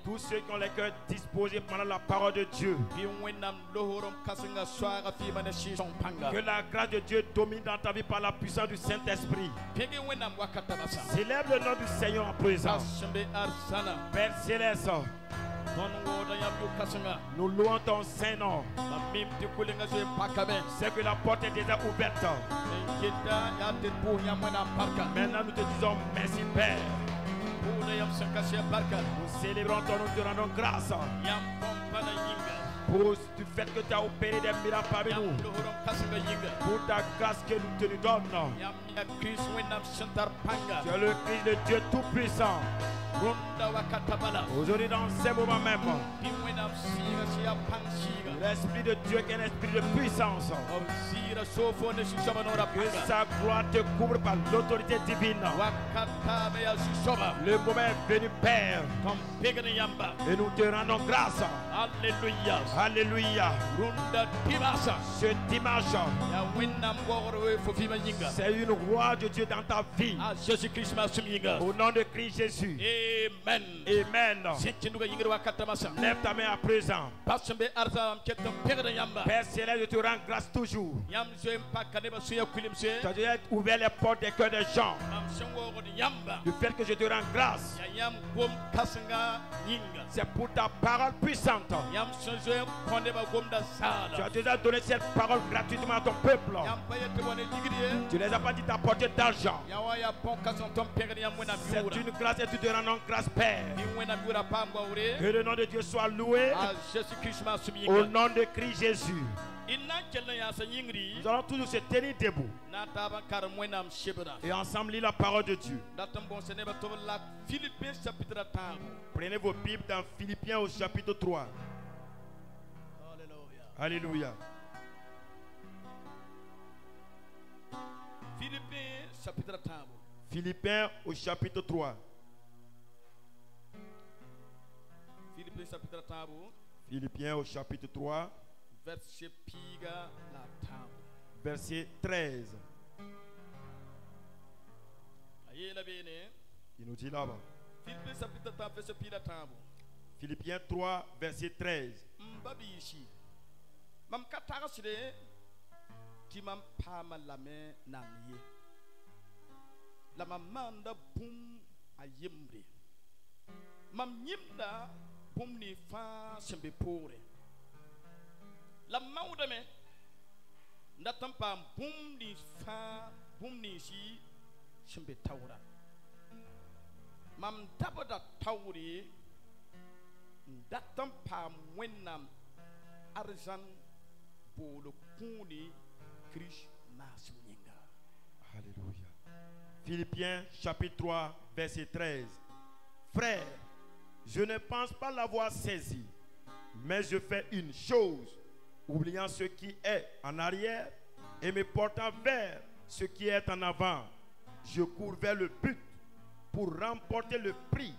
Tous ceux qui ont les cœurs disposés pendant la parole de Dieu. Que la grâce de Dieu domine dans ta vie par la puissance du Saint-Esprit. Célèbre le nom du Seigneur en présent. Père céleste, nous louons ton Saint-Nom. C'est que la porte est déjà ouverte. Maintenant nous te disons merci Père. Nous célébrons ton nom, nous te rendons grâce pour du fait que tu as opéré des miracles parmi nous. Pour ta grâce que nous te donnes. Tu es le Christ de Dieu Tout-Puissant. Aujourd'hui dans ces moments même, l'Esprit de Dieu qui est un esprit de puissance, que sa gloire te couvre par l'autorité divine. Le moment est venu Père et nous te rendons grâce. Alléluia. Alléluia. Ce dimanche, c'est une gloire de Dieu dans ta vie. Au nom de Christ Jésus. Amen. Amen. Lève ta main à présent. Père céleste, je te rends grâce toujours. Tu as déjà ouvert les portes des cœurs des gens. Du fait que je te rends grâce. C'est pour ta parole puissante. Tu as déjà donné cette parole gratuitement à ton peuple. Tu ne les as pas dit d'apporter d'argent. C'est une grâce et tu te rends grâce Père. Que le nom de Dieu soit loué. Au nom de Christ Jésus. Nous allons toujours se tenir debout et ensemble lire la parole de Dieu. Prenez vos Bibles dans Philippiens au chapitre 3. Alléluia. Philippiens au chapitre 3. Philippiens au chapitre 3. Verset 13. Il nous dit là-bas. Philippiens 3, verset 13. La maudame n'attend pas boum ni fa boum ni si chembe taura mam dabada tauri n'attend pas mwenam argent pour le kuni Christ masunyenga. Alléluia. Philippiens chapitre 3 verset 13. Frère, je ne pense pas l'avoir saisi, mais je fais une chose, oubliant ce qui est en arrière et me portant vers ce qui est en avant. Je cours vers le but pour remporter le prix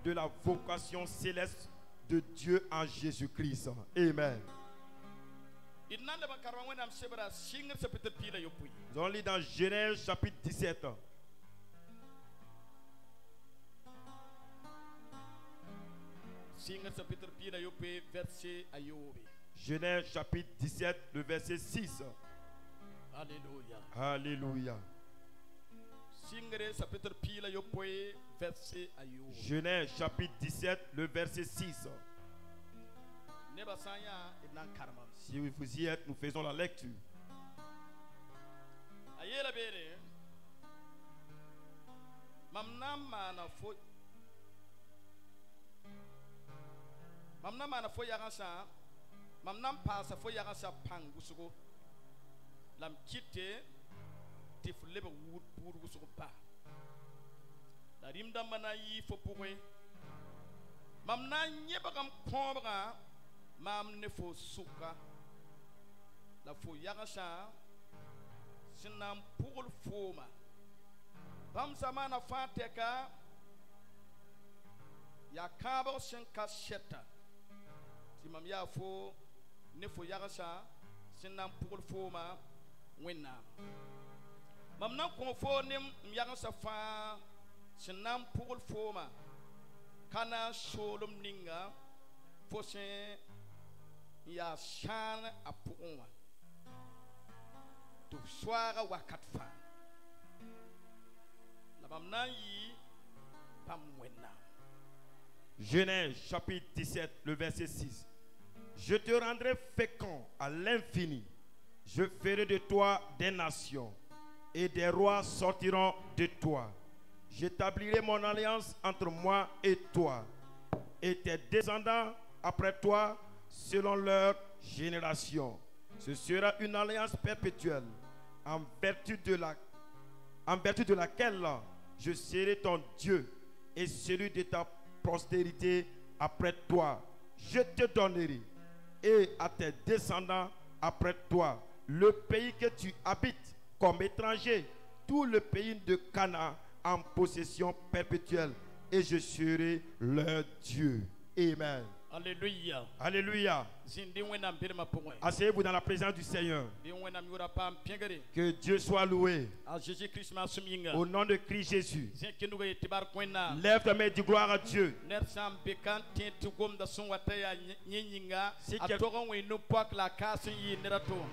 de la vocation céleste de Dieu en Jésus-Christ. Amen. Nous allons lire dans Genèse chapitre 17. Genèse chapitre 17, le verset 6. Alléluia. Alléluia. Genèse chapitre 17, le verset 6. Si vous y êtes, nous faisons la lecture. Mamna mana fo yagansa mamna pasa fo yagansa pangusugo lam kite te fulebe wud pour gusugo pa la rimda mana yi fo pouré mamna nyeba kam kombra mam ne fo suka la fo yagansa sinam pour foma bam samana fateka ya kabo sen kasheta timam ya fo ne fo yagasa sinam pugol foma wenna mam nan ko fo nim yagasa fa sinam pugol foma kana sholom ninga fosen ya shan apuwa to swara wakatfa la bamna yi pamwena. Genèse chapitre 17, le verset 6. Je te rendrai fécond à l'infini. Je ferai de toi des nations et des rois sortiront de toi. J'établirai mon alliance entre moi et toi et tes descendants après toi selon leur génération. Ce sera une alliance perpétuelle en vertu de laquelle je serai ton Dieu et celui de ta postérité après toi. Je te donnerai et à tes descendants après toi le pays que tu habites comme étranger, tout le pays de Canaan en possession perpétuelle, et je serai leur Dieu. Amen. Alléluia. Alléluia. Asseyez-vous dans la présence du Seigneur. Que Dieu soit loué. Au nom de Christ Jésus. Lève ta main et dis gloire à Dieu.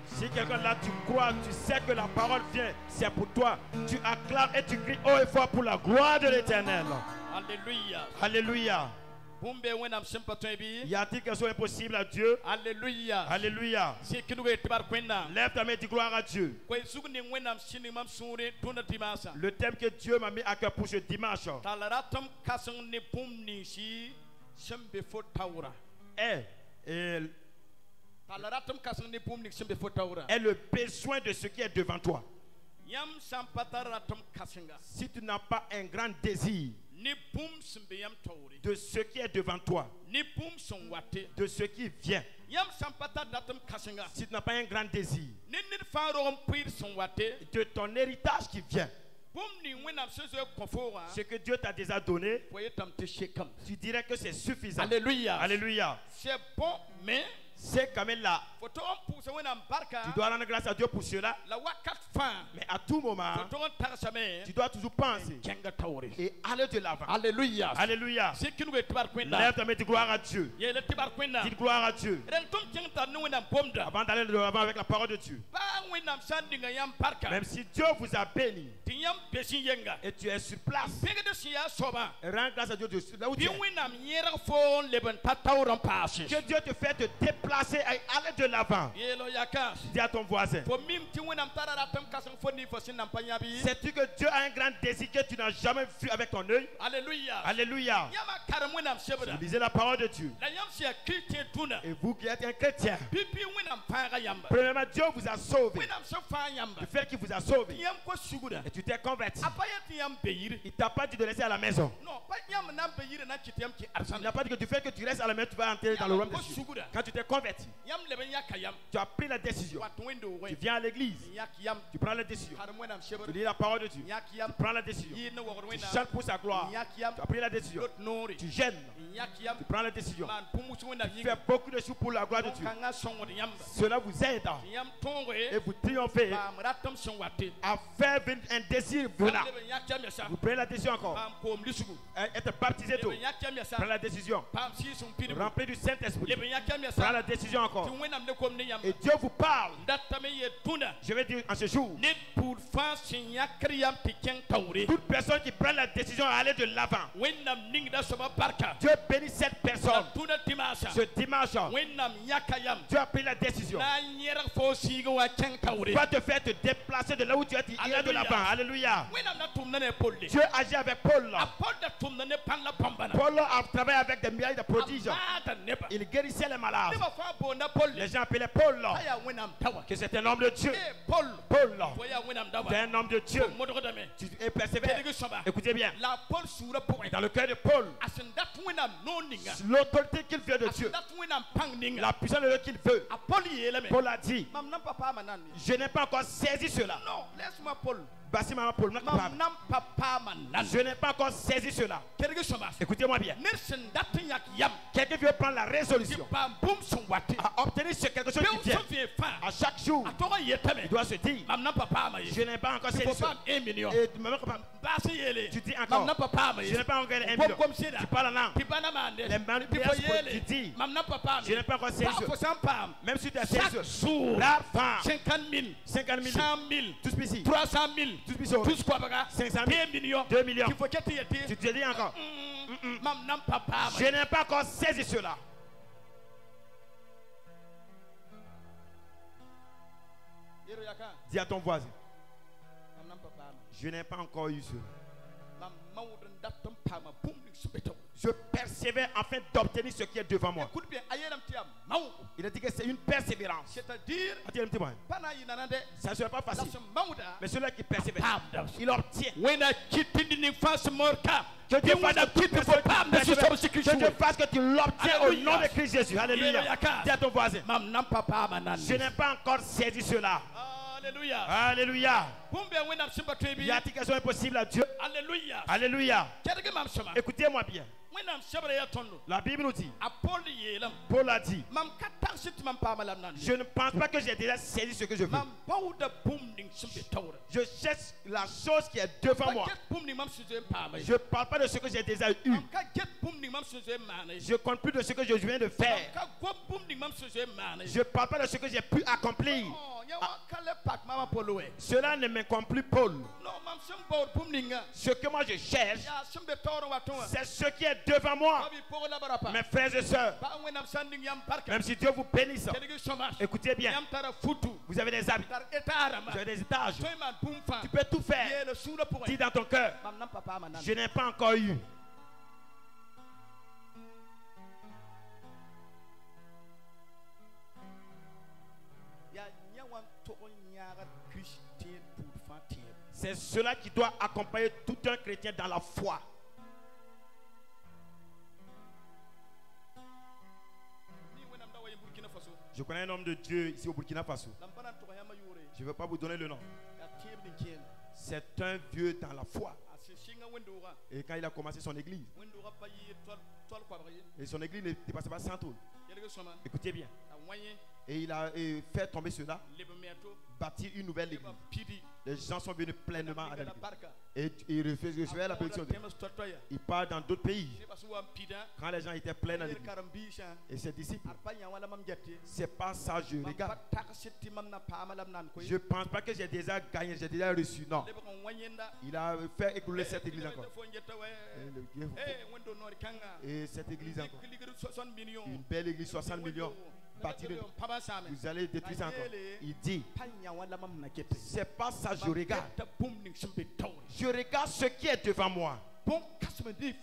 Si quelqu'un là tu crois, tu sais que la parole vient, c'est pour toi. Tu acclames et tu cries haut et fort pour la gloire de l'Éternel. Alléluia. Alléluia. Y a-t-il quelque chose d'impossible à Dieu? Alléluia. Alléluia. Lève ta main et dis gloire à Dieu. Le thème que Dieu m'a mis à cœur pour ce dimanche est le besoin de ce qui est devant toi. Si tu n'as pas un grand désir de ce qui est devant toi, de ce qui vient, si tu n'as pas un grand désir de ton héritage qui vient, ce que Dieu t'a déjà donné, tu dirais que c'est suffisant. Alléluia. Alléluia. C'est bon, mais c'est quand même là. Tu dois rendre grâce à Dieu pour cela. Mais à tout moment, tu dois toujours penser et aller de l'avant. Alléluia. Alléluia. Lève ta main, dis gloire à Dieu. Dis gloire à Dieu. Avant d'aller de l'avant avec la parole de Dieu. Même si Dieu vous a béni et tu es sur place, rends grâce à Dieu de là où tu es. Que Dieu te fait te déplacer et aller de l'avant. Dis à ton voisin. Sais-tu que Dieu a un grand désir que tu n'as jamais vu avec ton œil? Alléluia. Alléluia. Vous lisez la parole de Dieu. Et vous qui êtes un chrétien, premièrement, Dieu vous a sauvé. Le fait qu'il vous a sauvé et tu t'es converti, il t'a pas dit de rester à la maison. Il n'a pas dit que du fait que tu restes à la maison, tu vas entrer dans le royaume des cieux. Quand tu t'es converti, tu as pris la décision. Tu viens à l'église, tu prends la décision. Tu lis la parole de Dieu, tu prends la décision. Tu chantes pour sa gloire, tu as pris la décision. Tu gênes, tu prends la décision. Tu fais beaucoup de choses pour la gloire de Dieu. Cela vous aide et vous triomphez à faire venir un désir venant. Vous prenez la décision encore. Être baptisé d'eau. Prenez la décision. Rempli du Saint-Esprit. Prends la décision encore. Et Dieu vous parle. Je vais dire en ce jour, toute personne qui prend la décision à aller de l'avant, Dieu bénit cette personne. Ce dimanche, Dieu a pris la décision. Tu vas te faire te déplacer de là où tu es, il est de l'avant. Alléluia. Dieu agit avec Paul. Paul a travaillé avec des milliers de prodiges. Il guérissait les malades. Les gens appelaient Paul que c'est un homme de Dieu. Paul, c'est un homme de Dieu. Tu es persévéré. Écoutez bien. Dans le cœur de Paul, l'autorité qu'il veut de Dieu, la puissance de Dieu qu'il veut. Paul a dit, je n'ai pas encore saisi cela. Non, laisse-moi Paul. Voici maman Paul. Je n'ai pas encore saisi cela. Écoutez-moi bien. Quelqu'un veut prendre la résolution à obtenir quelque chose qui vient. À chaque jour, il doit se dire, je n'ai pas encore saisi cela. Et tu dis encore, je n'ai pas encore 1 million. Tu parles en langue. Les manipulations, tu dis, je n'ai pas encore saisi cela. Même si tu as saisi cela, la femme, 50 000, 100 000, tout ici, 300 000, tout 500 000, 2 millions. Tu te dis encore, je n'ai pas encore saisi cela. Dis à ton voisin, je n'ai pas encore eu cela. Je persévère afin d'obtenir ce qui est devant moi. Écoute bien, Il a dit que c'est une persévérance. c'est-à-dire, ça ne sera pas facile. Mais celui qui persévère, il obtient. Que Dieu fasse que tu l'obtiens au nom de Christ Jésus. Alléluia. Dis à ton voisin, je n'ai pas encore saisi cela. Alléluia. Alléluia. Il y a quelque chose impossible à Dieu. Alléluia. Alléluia. Écoutez-moi bien. La Bible nous dit, Paul a dit, je ne pense pas que j'ai déjà saisi ce que je veux. Je cherche la chose qui est devant moi. Je ne parle pas de ce que j'ai déjà eu. Je ne compte plus de ce que je viens de faire. Je ne parle pas de ce que j'ai pu accomplir. Cela ne m'incombe plus, Paul. Ce que moi je cherche, c'est ce qui est devant moi. Mes frères et sœurs, même si Dieu vous bénisse, écoutez bien, vous avez des habits, vous avez des étages, tu peux tout faire. Dis dans ton cœur, je n'ai pas encore eu. C'est cela qui doit accompagner tout un chrétien dans la foi. Je connais un homme de Dieu ici au Burkina Faso. Je ne veux pas vous donner le nom. C'est un vieux dans la foi. Et quand il a commencé son église, et son église ne dépassait pas 100 tonnes. Écoutez bien. Et il a fait tomber cela, bâtir une nouvelle église. Les gens sont venus pleinement à l'église. Et il recevait la bénédiction. Il part dans d'autres pays. Quand les gens étaient pleins dans l'église. Et ses disciples, c'est pas ça, je regarde. Je ne pense pas que j'ai déjà gagné, j'ai déjà reçu. Non. Il a fait écouler cette église encore. Et cette église encore. Une belle église, 60 millions. Vous allez détruire ça encore. Il dit, c'est pas ça, je regarde. Je regarde ce qui est devant moi. Les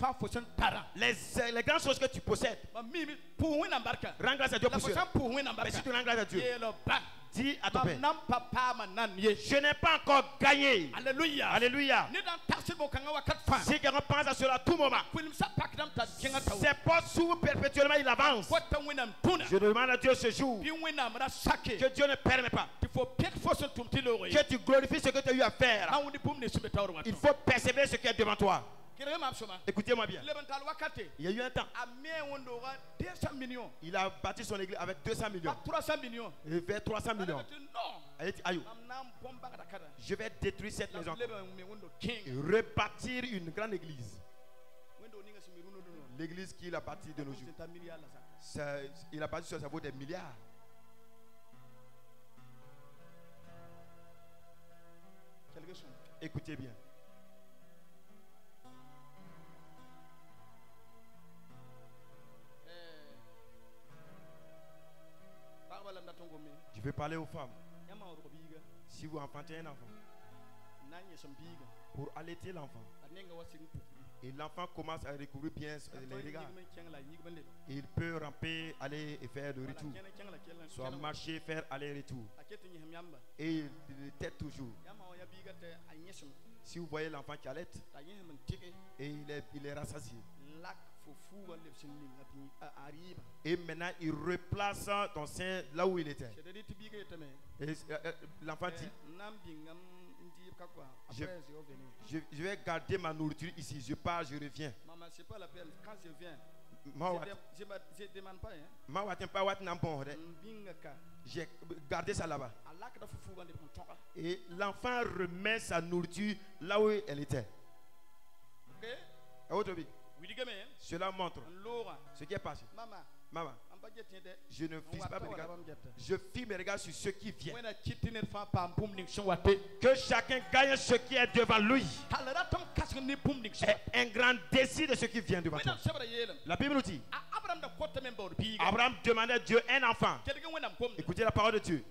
grandes choses que tu possèdes, rends grâce à Dieu pour cela. Mais si tu rends grâce à Dieu, dis à ton père, je n'ai pas encore gagné. Alléluia. Alléluia. Si quelqu'un pense à cela à tout moment, ses portes s'ouvrent perpétuellement, il avance. Je demande à Dieu ce jour que Dieu ne permet pas que tu glorifies ce que tu as eu à faire. Il faut persévérer ce qui est devant toi. Écoutez-moi bien. Il y a eu un temps, il a bâti son église avec 200 millions. Et vers 300 millions. Il a dit, aïe, je vais détruire cette maison et rebâtir une grande église. L'église qu'il a bâtie de nos jours, il a bâti, ça vaut des milliards. Écoutez bien. Je vais parler aux femmes. Si vous enfantez un enfant, pour allaiter l'enfant, et l'enfant commence à recouvrir bien les regards, il peut ramper, aller et faire le retour, soit marcher, faire aller-retour, et il tête toujours. Si vous voyez l'enfant qui allaite, et il est rassasié, lak fo fuga le sin ning ati arriba. Et maintenant, il replace ton sein là où il était. C'est de tibiga etame. Et l'enfant dit, Nam bingam ndi kakwa. Je- Après je revenir. je vais garder ma nourriture ici. Je pars, je reviens. Maman, c'est pas la peine. Quand je viens, Moi, je demande pas. Hein. moi, je pas wat nan bon, hein. Bingaka. J'ai gardé ça là-bas. Alak da fo fuga de pontoka. Et l'enfant remet sa nourriture là où elle était. OK? À votre avis, Widigame. cela montre Lora. ce qui est passé. Mama. Maman, Amba jette de. je ne fixe pas mes regards. regards. Je fixe mes regards sur ce qui vient. When a kitine fa pam pum ning shwate. Que chacun gagne ce qui est devant lui. Talaratom kasne ni pum ning Et un grand désir de ce qui vient devant toi. Wenam sabra yelam. La Bible nous dit, Abraham da kota member biga. Abraham demandait à Dieu un enfant. Kelga wenam kom. Écoutez la parole de Dieu.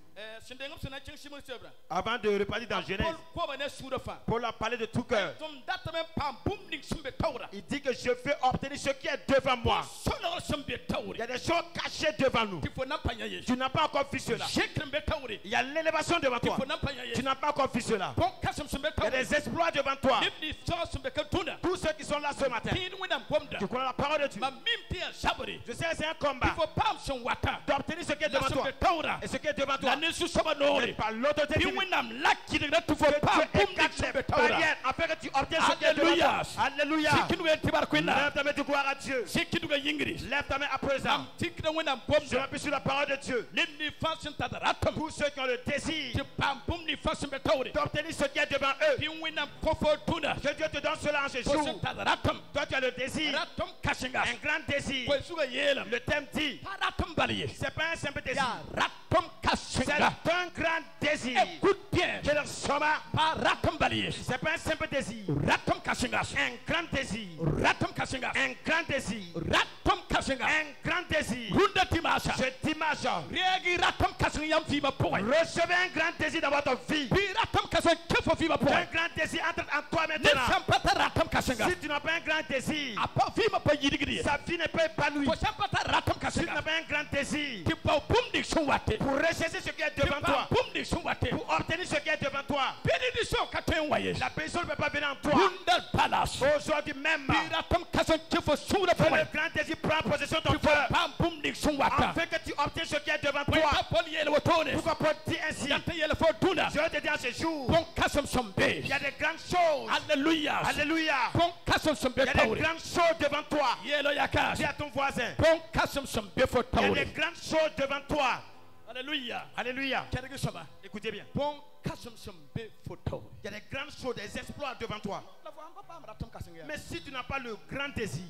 Sindengam sena ching simon sebra. Avant de repartir dans Genèse, Ko bane suda fa. Paul a parlé de tout cœur. Tom datame pam pum ning sumbe tawra. Il dit que je veux obtenir ce qui est devant moi. Solo sumbe Il y tawri. a des choses cachées devant nous. Tifo nampanya yesu. Tu n'as pas encore vu cela. Shekrembe tawri. Il y a l'élévation devant toi. Tifo nampanya Tu yesu. n'as pas encore vu cela. Bon kasum sumbe Il y a tawri. des exploits devant toi. Libni so sumbe katuna. Tous ceux qui sont là ce matin, Tin wenam komda. tu connais la parole de Dieu. Ma mimti al sabri. Je sais que c'est un combat Tifo pam son wata. d'obtenir ce qui est devant toi. Sumbe tawra. Et ce qui est devant La toi, nesu soba c'est nori. par l'autorité Pi divine. wenam laki de tufo Que pam Dieu pum ning écarte les sumbe tawra. barrières afin que tu obtiennes ce qui est devant Alléluia. toi. Alléluia. Sikinu wen tibar kwenda. Lève ta main de gloire à Dieu. Sikinu ga yingri. Lève ta main à présent. Am tikna wenam Je komda. m'appuie sur la parole de Dieu. Limni fasin tadaratam. Tous ceux qui ont le désir Ti pam pum ni fasin be tawri. d'obtenir ce qui est devant eux, Pi wenam kofo tuna. que Dieu te donne cela en ce Fasin jour. tadaratam. Toi, tu as le désir, Ratom kashinga. un grand désir. Ko suga yelam. Le thème dit, Paratom baliye. c'est pas un simple Ya désir, ratom c'est kashinga. un grand désir. Écoute bien. Que le soma, Paratom baliye. c'est pas un simple désir, Ratom kashinga. un grand désir, Ratom kashinga. un grand désir, Ratom kashinga. un grand désir. Runda timasha. Je t'imagine, Reagi ratom kashinga yam fima poy. recevez un grand désir dans votre vie. Pi ratom kashinga kefo fima Un poy. grand désir entre en toi Ne maintenant. sampata ratom kashinga. Si tu n'as pas un grand désir, Apa fima pa yidigri. sa vie n'est pas épanouie. Ko sampata ratom Si tu kashinga. n'as pas un grand désir, Ti pa pum dik sunwate. pour rechercher ce qui est Ti devant pa toi, pum dik sunwate. pour obtenir ce qui est devant toi, Pedi di so katen waye. la personne ne peut pas venir en toi. Runda palace. Aujourd'hui même, Pi ratom kashinga kefo sura que poy. le grand désir prend possession de ton Ti pa cœur, pam pum dik sunwata. afin que tu obtiennes ce qui est devant Wita toi. pol yele wotone. Pourquoi Paul dit ainsi? Yata yele fo tuna. Je te dis en ce jour, Bon kasam sombe. il y a des grandes choses. Alléluia. Alléluia. Bon kasam sombe Il y a des tawri. grandes choses devant toi. Yelo yakas. Dis à ton voisin, Bon kasam sombe fo il y a tawri. des grandes choses devant toi. Alléluia. Alléluia. Kerege sama. Écoutez bien. Bon kasam sombe fo tawri. Il y a des grandes choses, des exploits devant toi. La fois amba pam ratom kasam ya. Mais si tu n'as pas le grand désir,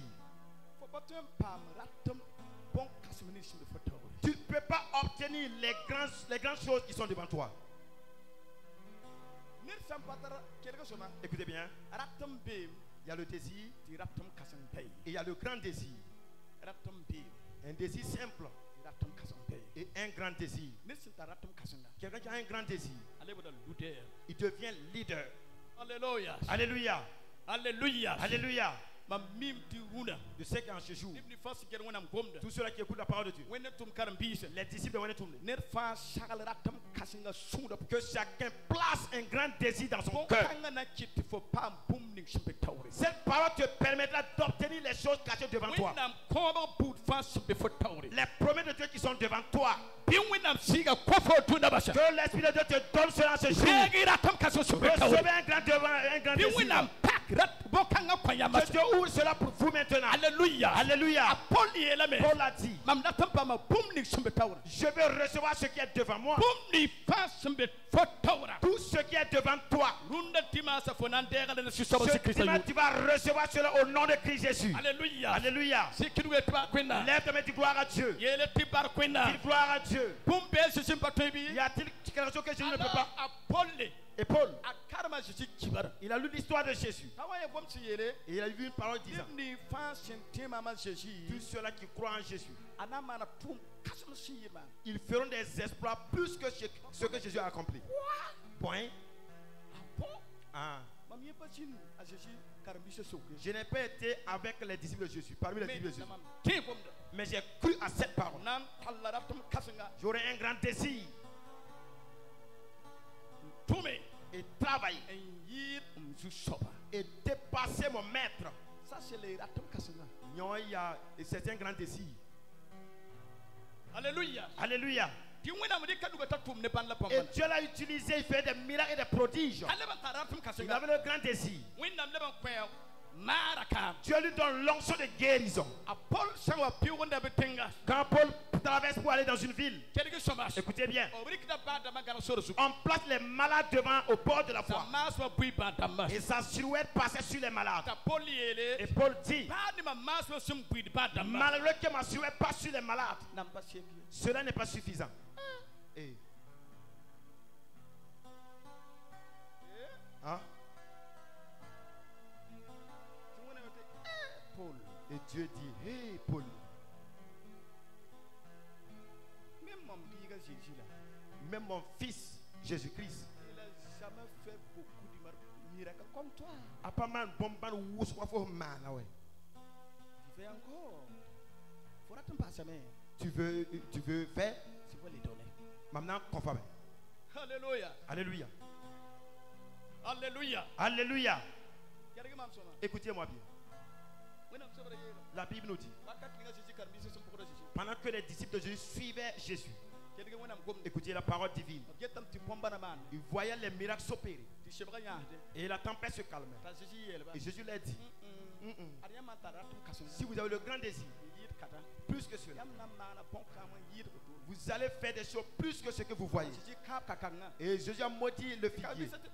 Fo batum pam ratom bon kasam ni sombe fo tawri. tu ne peux pas obtenir les grandes choses qui sont devant toi. Nir sam patara kerege sama. Écoutez bien. Ratom be Il y a le désir ti ratom kasam bay. et il y a le grand désir. Ratom be Un désir simple ti ratom kasam bay. et un grand désir. Nir sinta ratom kasam na. Quelqu'un qui a un grand désir, Ale boda luder. il devient leader. Alléluia. Alléluia. Alléluia. Alléluia. Ma mim ti runa. Je sais qu'en ce jour, Ibni fasi ger wonam gomda. tous ceux-là qui écoutent la parole de Dieu, Wenne tum karam bise. les disciples de Wonetoum, Ner fa shagal ratam kasinga sunda. que chacun place un grand désir dans son Bon cœur. kanga na kiti fo pam pum ning shimbe tawri. Cette parole te permettra d'obtenir les choses cachées devant toi. Wennam koba boot fa shimbe fo tawri. Les promesses de Dieu qui sont devant toi. Bi wennam siga kofo tunda basha. Que l'Esprit de Dieu te donne cela ce jour. Shegi ratam kaso shimbe tawri. Recevez un grand Bi désir. wennam pak rat bon kanga kwaya Que masha. Dieu ouvre cela pour vous maintenant. Alléluia. Alléluia. Apol yelame. Paul a dit, Mam ratam pa ma pum ning shimbe tawri. je vais recevoir ce qui est devant moi. Pum ni fa shimbe fo tawra. Tout ce qui est devant toi. Runda timasa fo nan dega na sisaba Ce sikristo. dimanche, tu vas recevoir cela au nom de Christ Jésus. Alléluia. Alléluia. Sikiru etba kwenda. Lève ta main, dis gloire à Dieu. Yele tibar kwenda. Dis gloire à Dieu. Pumbel sisim patwebi. Y a-t-il quelque chose que Jésus ne peut pas? Apolle. Et Paul, Akarma jiji kibara. il a lu l'histoire de Jésus. Hawaye bomsi yele. Et il a vu une parole disant, Ni fa sente mama Jésus. tous ceux-là qui croient en Jésus, Anama na tum kasum siyema. ils feront des exploits plus que ce que Jésus a accompli. Point. Bon. Ah. Mam yepa chin a Jésus karambishe sokwe. Je n'ai pas été avec les disciples de Jésus, parmi les disciples de Jésus. Te bomda. Mais j'ai cru à cette parole. Nan talaratum kasinga. J'aurai un grand désir Tume. et travailler En yir umzu soba. et dépasser mon maître. Ça c'est les ratum kasanga. Il y a certains grands désirs. Alléluia. Alléluia. Ti wena mo de kadu gata tum ne ban la Et pambana. Dieu l'a utilisé, il fait des miracles et des prodiges. Ale ban taratum Il kasanga. avait le grand désir. Wena le ban kwel. Maraka. Dieu lui donne l'onction de guérison. A Paul sawa pi wonda betenga. Quand Paul traverse pour aller dans une ville, Quelque chose. écoutez bien, Obrikda ba da magana soro su. on place les malades devant au bord de la Sa voie. maswa bui ba da mas. Et sa silhouette passait sur les malades. Ta Paul yele. Et Paul dit, Ba ni ma maswa sum bui ba da mas. malgré que ma silhouette passe sur les malades, Namba shegi. cela n'est pas suffisant. Et, hein? Paul. Et Dieu dit, hé Paul, Même mon biga Jésus là. même mon fils Jésus-Christ, Il a jamais fait beaucoup de miracles comme toi. a pas mal de bombes ou soit fort mal, ouais. Tu fais encore. Faudra te passer mais Tu veux faire, tu vas les donner. maintenant conforme. Alléluia. Alléluia. Alléluia. Alléluia. Y'a mam sona. Écoutez-moi bien. Wena msobra yelo. La Bible nous dit, Wakati nga Jésus karbi se sumpo Jésus. pendant que les disciples de Jésus suivaient Jésus, Y'a wena mgom. écoutez la parole divine, Getam ti pomba na man. ils voyaient les miracles s'opérer Ti shebra yaade. et la tempête se calmait. Ta Jésus yele ba. Et Jésus leur dit, Ariya man taratum kasun. si vous avez le grand désir, Yir kata. plus que cela, Yam nam mana pon kama yir ko. vous allez faire des choses plus que ce que vous voyez. Jésus kap kakanga. Et Jésus a maudit le Karbi figuier. se.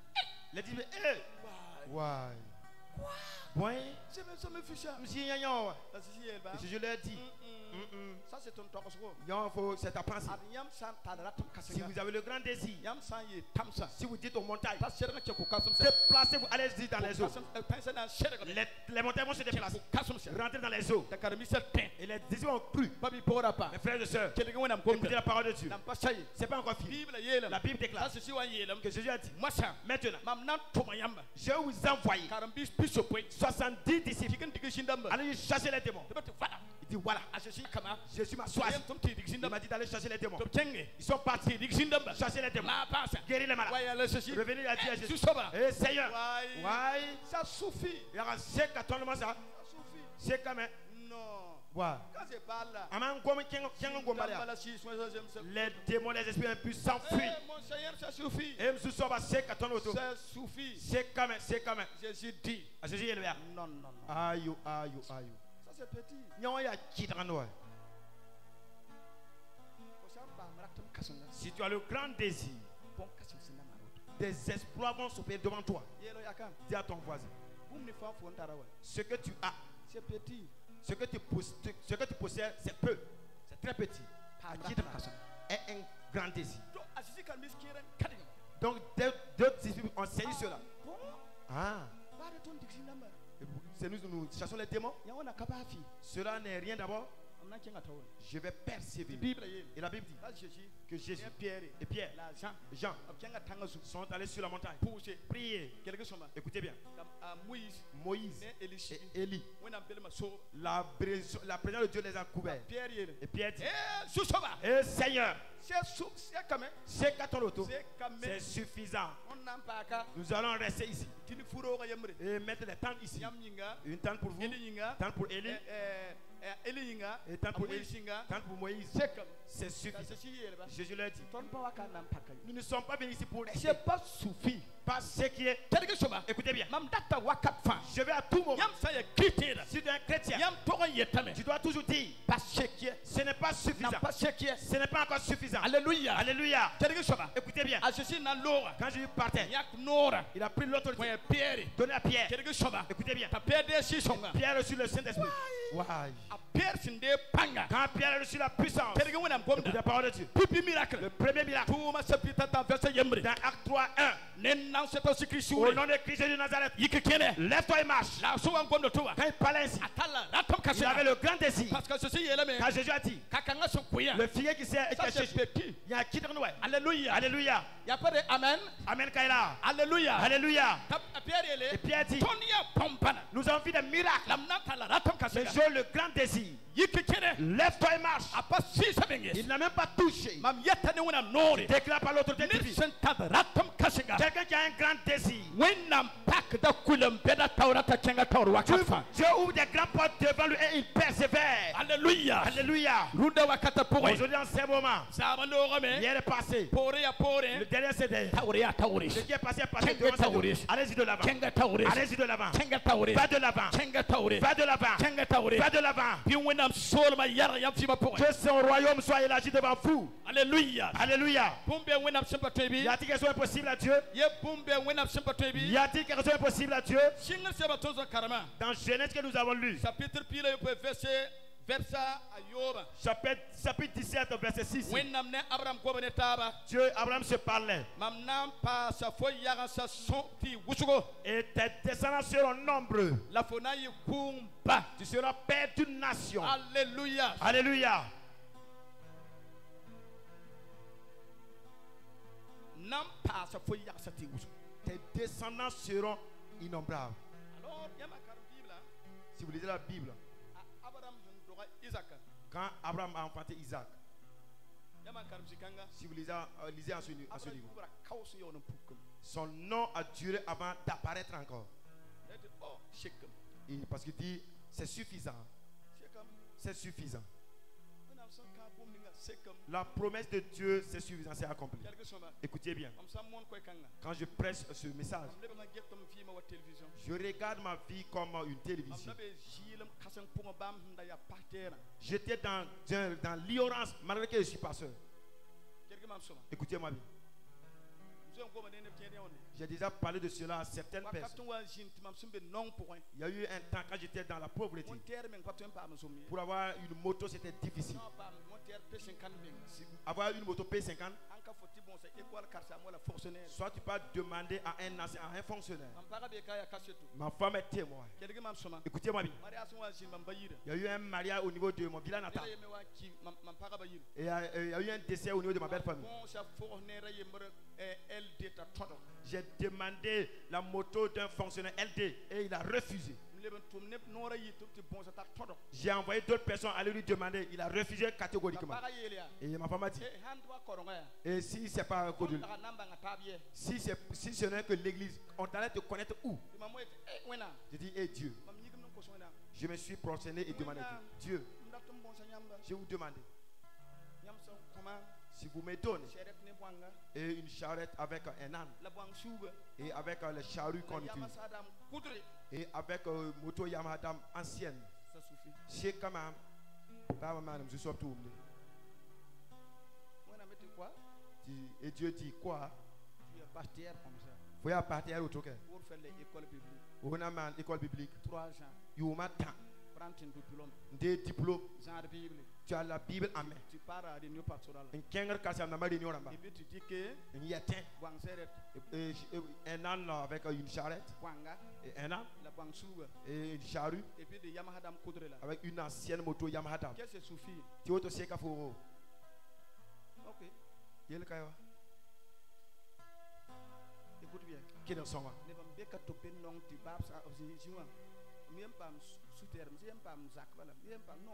Il a dit, hé, Why? ouais, ouais, C'est même ça me fiche. monsieur Yanyan. Ta Jésus yele ba. Et Jésus leur dit, Ça c'est ton tokosko. c'est ta pensée. Ariam san taratum Si kasunga. vous avez le grand désir, Yam san ye tamsa. si vous dites aux montagnes, Ta shera ke ko kasum se. déplacez-vous, allez-y dans les eaux. Pensa na shera ko. Les montagnes vont se déplacer. Kasum se. Rentrez dans les eaux. Ta karmi se ten. Et les disciples ont cru. Babi pora pa. Mes frères et sœurs, Kele wena écoutez mgom. la parole de Dieu. Nam pa shayi. C'est pas encore fini. Bible yelam. La Bible déclare Ta Jésus wan yelam. que Jésus a dit, Moi ça. maintenant, Mam nan tuma yamba. je vais vous envoyer Karambis piso point. 70 disciples. Tiken digi shindamba. Allez chasser les démons. Debate voilà. Il dit, voilà, A Jésus kama. Jésus m'a choisi. Yam tum ti digi Il shindamba. m'a dit d'aller chasser les démons. Tum chenge. Ils sont partis. Digi shindamba. Chasser les démons. Ma pasa. Guérir les malades. Waya le Jésus. Revenir à dire à Jésus, Susoba. eh Seigneur, Why? ouais, Ça suffit. il y aura 5 à ton ça. Ça suffit. C'est quand même, Non. ouais. Quand je parle là. Aman gomme, kiang gomme là. Les démons, les esprits impurs s'enfuient. Mon Seigneur, ça suffit. Et monsieur Soba, 5 à ton auto. Ça suffit. C'est quand même. Jésus dit. À Jésus, il est là. Non, non, non. Aïe. Ça c'est petit. Nyon ya qui dans nous. Osamba maratum kasonga. Si tu as le grand désir, Bon kasum sina maroto. des exploits vont s'opérer devant toi. Yelo yakam. Dis à ton voisin, Boum ni fa fon tarawa. ce que tu as, C'est petit. ce que tu possèdes, c'est peu. C'est très petit. Pa Qui maratum kasonga. est un grand désir. Donc asisi kan miskiren kadinga. Donc, d'autres disciples ont saisi cela. Bon. Ah, Ba de ton digi namba. c'est nous chassons les démons. Yawana kabafi. Cela n'est rien d'abord. Amna kenga tawol. Je vais persévérer. Bible yele. Et la Bible dit La Jésus. que Jésus Pierre. et Pierre, La Jean. Jean, Kenga tangasu. sont allés sur la montagne. Pousser. Prier. Quelque chose. Écoutez bien. Moïse. Moïse Ne Elishi. et Élie, Wena belma so. la présence de Dieu les a couverts. Pierre yele. Et Pierre dit, Susoba. eh Seigneur, C'est quand même. c'est qu'à ton auto, C'est quand c'est même. suffisant. On n'a pas qu'à. Nous allons rester ici Tini furo ga yamre. et mettre les tentes ici. Yam yinga. Une tente pour vous, Eli yinga. tente pour Élie, Eli yinga. et tente pour Amoy Élie, singa. tente pour Moïse. C'est comme. C'est Ça suffisant. c'est si yelba. Jésus leur dit, Ton pas waka nam pakay. nous ne sommes pas venus ici pour rester. C'est pas suffit. Pas ce qui est. Quelque chose. Écoutez bien, Mam data wakat fa. je vais à tout moment. Yam sa ya kitira. Si tu es un chrétien, Yam togo yetame. tu dois toujours dire, Pas chekier. ce n'est pas suffisant. N'a pas chekier. Ce n'est pas encore suffisant. Alléluia. Alléluia. Quelque chose. Écoutez bien, A Jésus na lora. quand Jésus partait, Yak nora. il a pris l'autorité, Moye Pierre. donné à Pierre. Quelque chose. Écoutez bien, Ta Pierre de si songa. Pierre a reçu le Saint-Esprit. Wow. A Pierre sinde panga. Quand Pierre a reçu la puissance, Quelque wena écoutez gomda. la parole de Dieu. Pipi miracle. Le premier miracle, Tuma sepita ta verset yembre. dans Acte 3:1, Nen nan seto sikrisu. au nom de Christ de Nazareth, Yike kene. lève-toi et marche. La so wan gondo towa. Quand il parlait ainsi, Atala ratom il avait kasela. le grand désir. Parce que ceci est là mais. Quand Jésus a dit, Kakanga so kuya. le figuier qui s'est Ça caché, c'est petit. il y a un qui dans nous. Alléluia. Alléluia. Y a pas de amen. Amen Kaila. Alléluia. Alléluia. Ta Pierre Et ele. Pierre dit, Tonia pompana. nous avons vu des miracles. Lamna tala ratom Mais kasela. je tu as le grand désir, lève-toi et marche. Il n'a même pas touché. Déclare par l'autorité divine. Quelqu'un qui a un grand désir. Dieu ouvre des grands portes devant lui et il persévère. Alléluia. Alléluia. Aujourd'hui, en ce moment, hier est passé. Le dernier c'est derrière. Ce qui est passé est passé. Allez-y de l'avant. Allez-y de l'avant. Va de l'avant. Va de l'avant. Va de l'avant. Que son royaume soit élargi devant vous. Alléluia. Alléluia. Y a-t-il quelque chose impossible à Dieu? Y a-t-il quelque chose impossible à Dieu? Dans Genèse que nous avons lu, chapitre 17, verset 6. Dieu, Abraham se parlait. Et tes descendants seront nombreux. Tu seras père d'une nation. Alléluia. Alléluia. Tes descendants seront innombrables. Si vous lisez la Bible, quand Abraham a enfanté Isaac, si vous lisez à ce niveau, son nom a duré avant d'apparaître encore. Et parce qu'il dit, c'est suffisant. C'est suffisant. La promesse de Dieu, c'est suffisant, c'est accompli. Écoutez bien. Quand je prêche ce message, je regarde ma vie comme une télévision. J'étais dans l'ignorance malgré que je suis pasteur. Écoutez-moi bien. J'ai déjà parlé de cela à certaines personnes. Il y a eu un temps quand j'étais dans la pauvreté. Pour avoir une moto, c'était difficile. Avoir une moto P50, soit tu peux demander à un fonctionnaire. Ma femme est témoin. Écoutez-moi bien. Il y a eu un mariage au niveau de mon village natal. Et il y a eu un décès au niveau de ma belle famille. J'ai demandé la moto d'un fonctionnaire LD et il a refusé. J'ai envoyé d'autres personnes aller lui demander. Il a refusé catégoriquement. Et ma femme a dit, et si c'est pas si ce n'est que l'église, on t'allait te connaître où? J'ai dit, et Dieu, je me suis prosterné et demandé, Dieu, je vous demande, si vous me donnez et une charrette avec un âne et avec les charrues qu'on utilise et avec moto Yamaha ancienne, c'est quand même je suis tout. Et Dieu dit quoi? Vous pouvez partir au troquet. Vous avez une école biblique. 3 ans. Vous avez des diplômes. Tu as la Bible en main. Tu pars à réunion pastorale. Et puis tu dis que un âne avec une charrette. Et un âne et une charrue. Et puis des Yamaha avec une ancienne moto Yamaha. Qu'est-ce que ça suffit? Tu as aussi ok. Écoute bien. Qui est dans son il y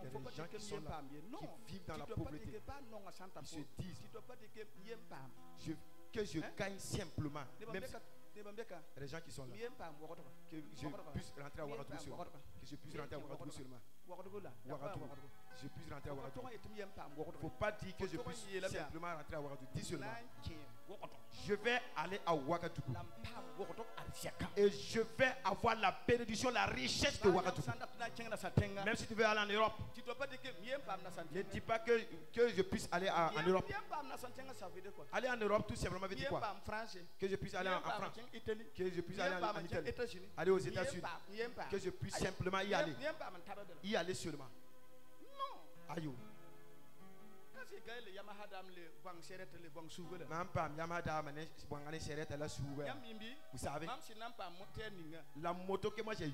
a des gens qui sont là, qui vivent dans la pauvreté. Ils se disent que je gagne simplement. Même si il y a des gens qui sont là, que je puisse rentrer à Ouagadougou seulement. Que je puisse rentrer à Ouagadougou seulement. Je puisse rentrer à Ouagadougou. Il ne faut pas dire que je puisse simplement rentrer à Ouagadougou. Dis seulement, je vais aller à Ouagadougou et je vais avoir la bénédiction, la richesse de Ouagadougou. Même si tu veux aller en Europe, ne dis pas que je puisse aller en Europe. Aller en Europe tout simplement veut dire quoi? Que je puisse aller en France, que je puisse aller en Italie, aller aux États-Unis, que je puisse simplement y aller seulement. Non. Aïe. Vous savez, la moto que moi j'ai eue,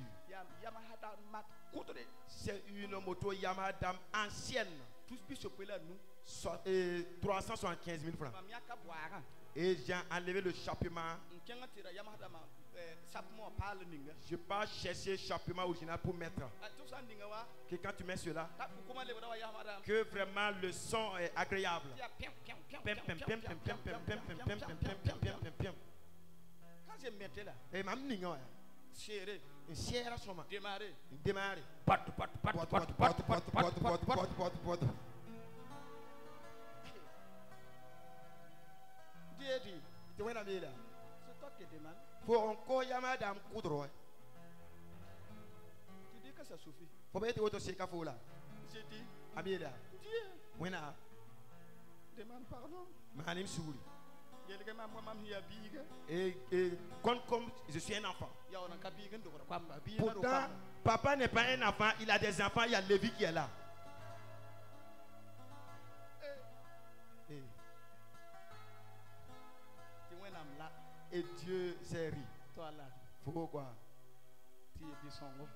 c'est une moto Yamaha ancienne. 375 000 francs. Mam yaka boara. Et j'ai enlevé le chapeau-main. Nkenga tira yamada ma sapmo pal ninga. Je pars chercher le chapeau-main original pour mettre. Tout ça ninga wa. Que quand tu mets cela, Ta kuma le wa yamada. que vraiment le son est agréable. Ya pem pem pem Pem, pem, pem, pem, pem, pem, pem, pem, pem, pem, pem, pem, pem, pem. Quand je mettais là, Et ma mninga, serré, une sierra soma, démarrer. démarre. Pat pat pat pat pat pat pat pat pat. Diedi, Tu vois la vie là. c'est toi qui demandes. Faut encore y madame coudre. Tu dis que ça suffit. Faut pas être auto seka fo là. J'ai dit, Ami là. Dieu, Wena, demande pardon. manim souri. Il y a des gens qui ont biga. Et comme je suis un enfant. Il y a un kabiga de quoi. Pourtant, papa n'est pas un enfant, il a des enfants, il y a Lévi qui est là. Et, Tu vois un là, et Dieu s'est ri. toi là, Pourquoi? tu es bisongo.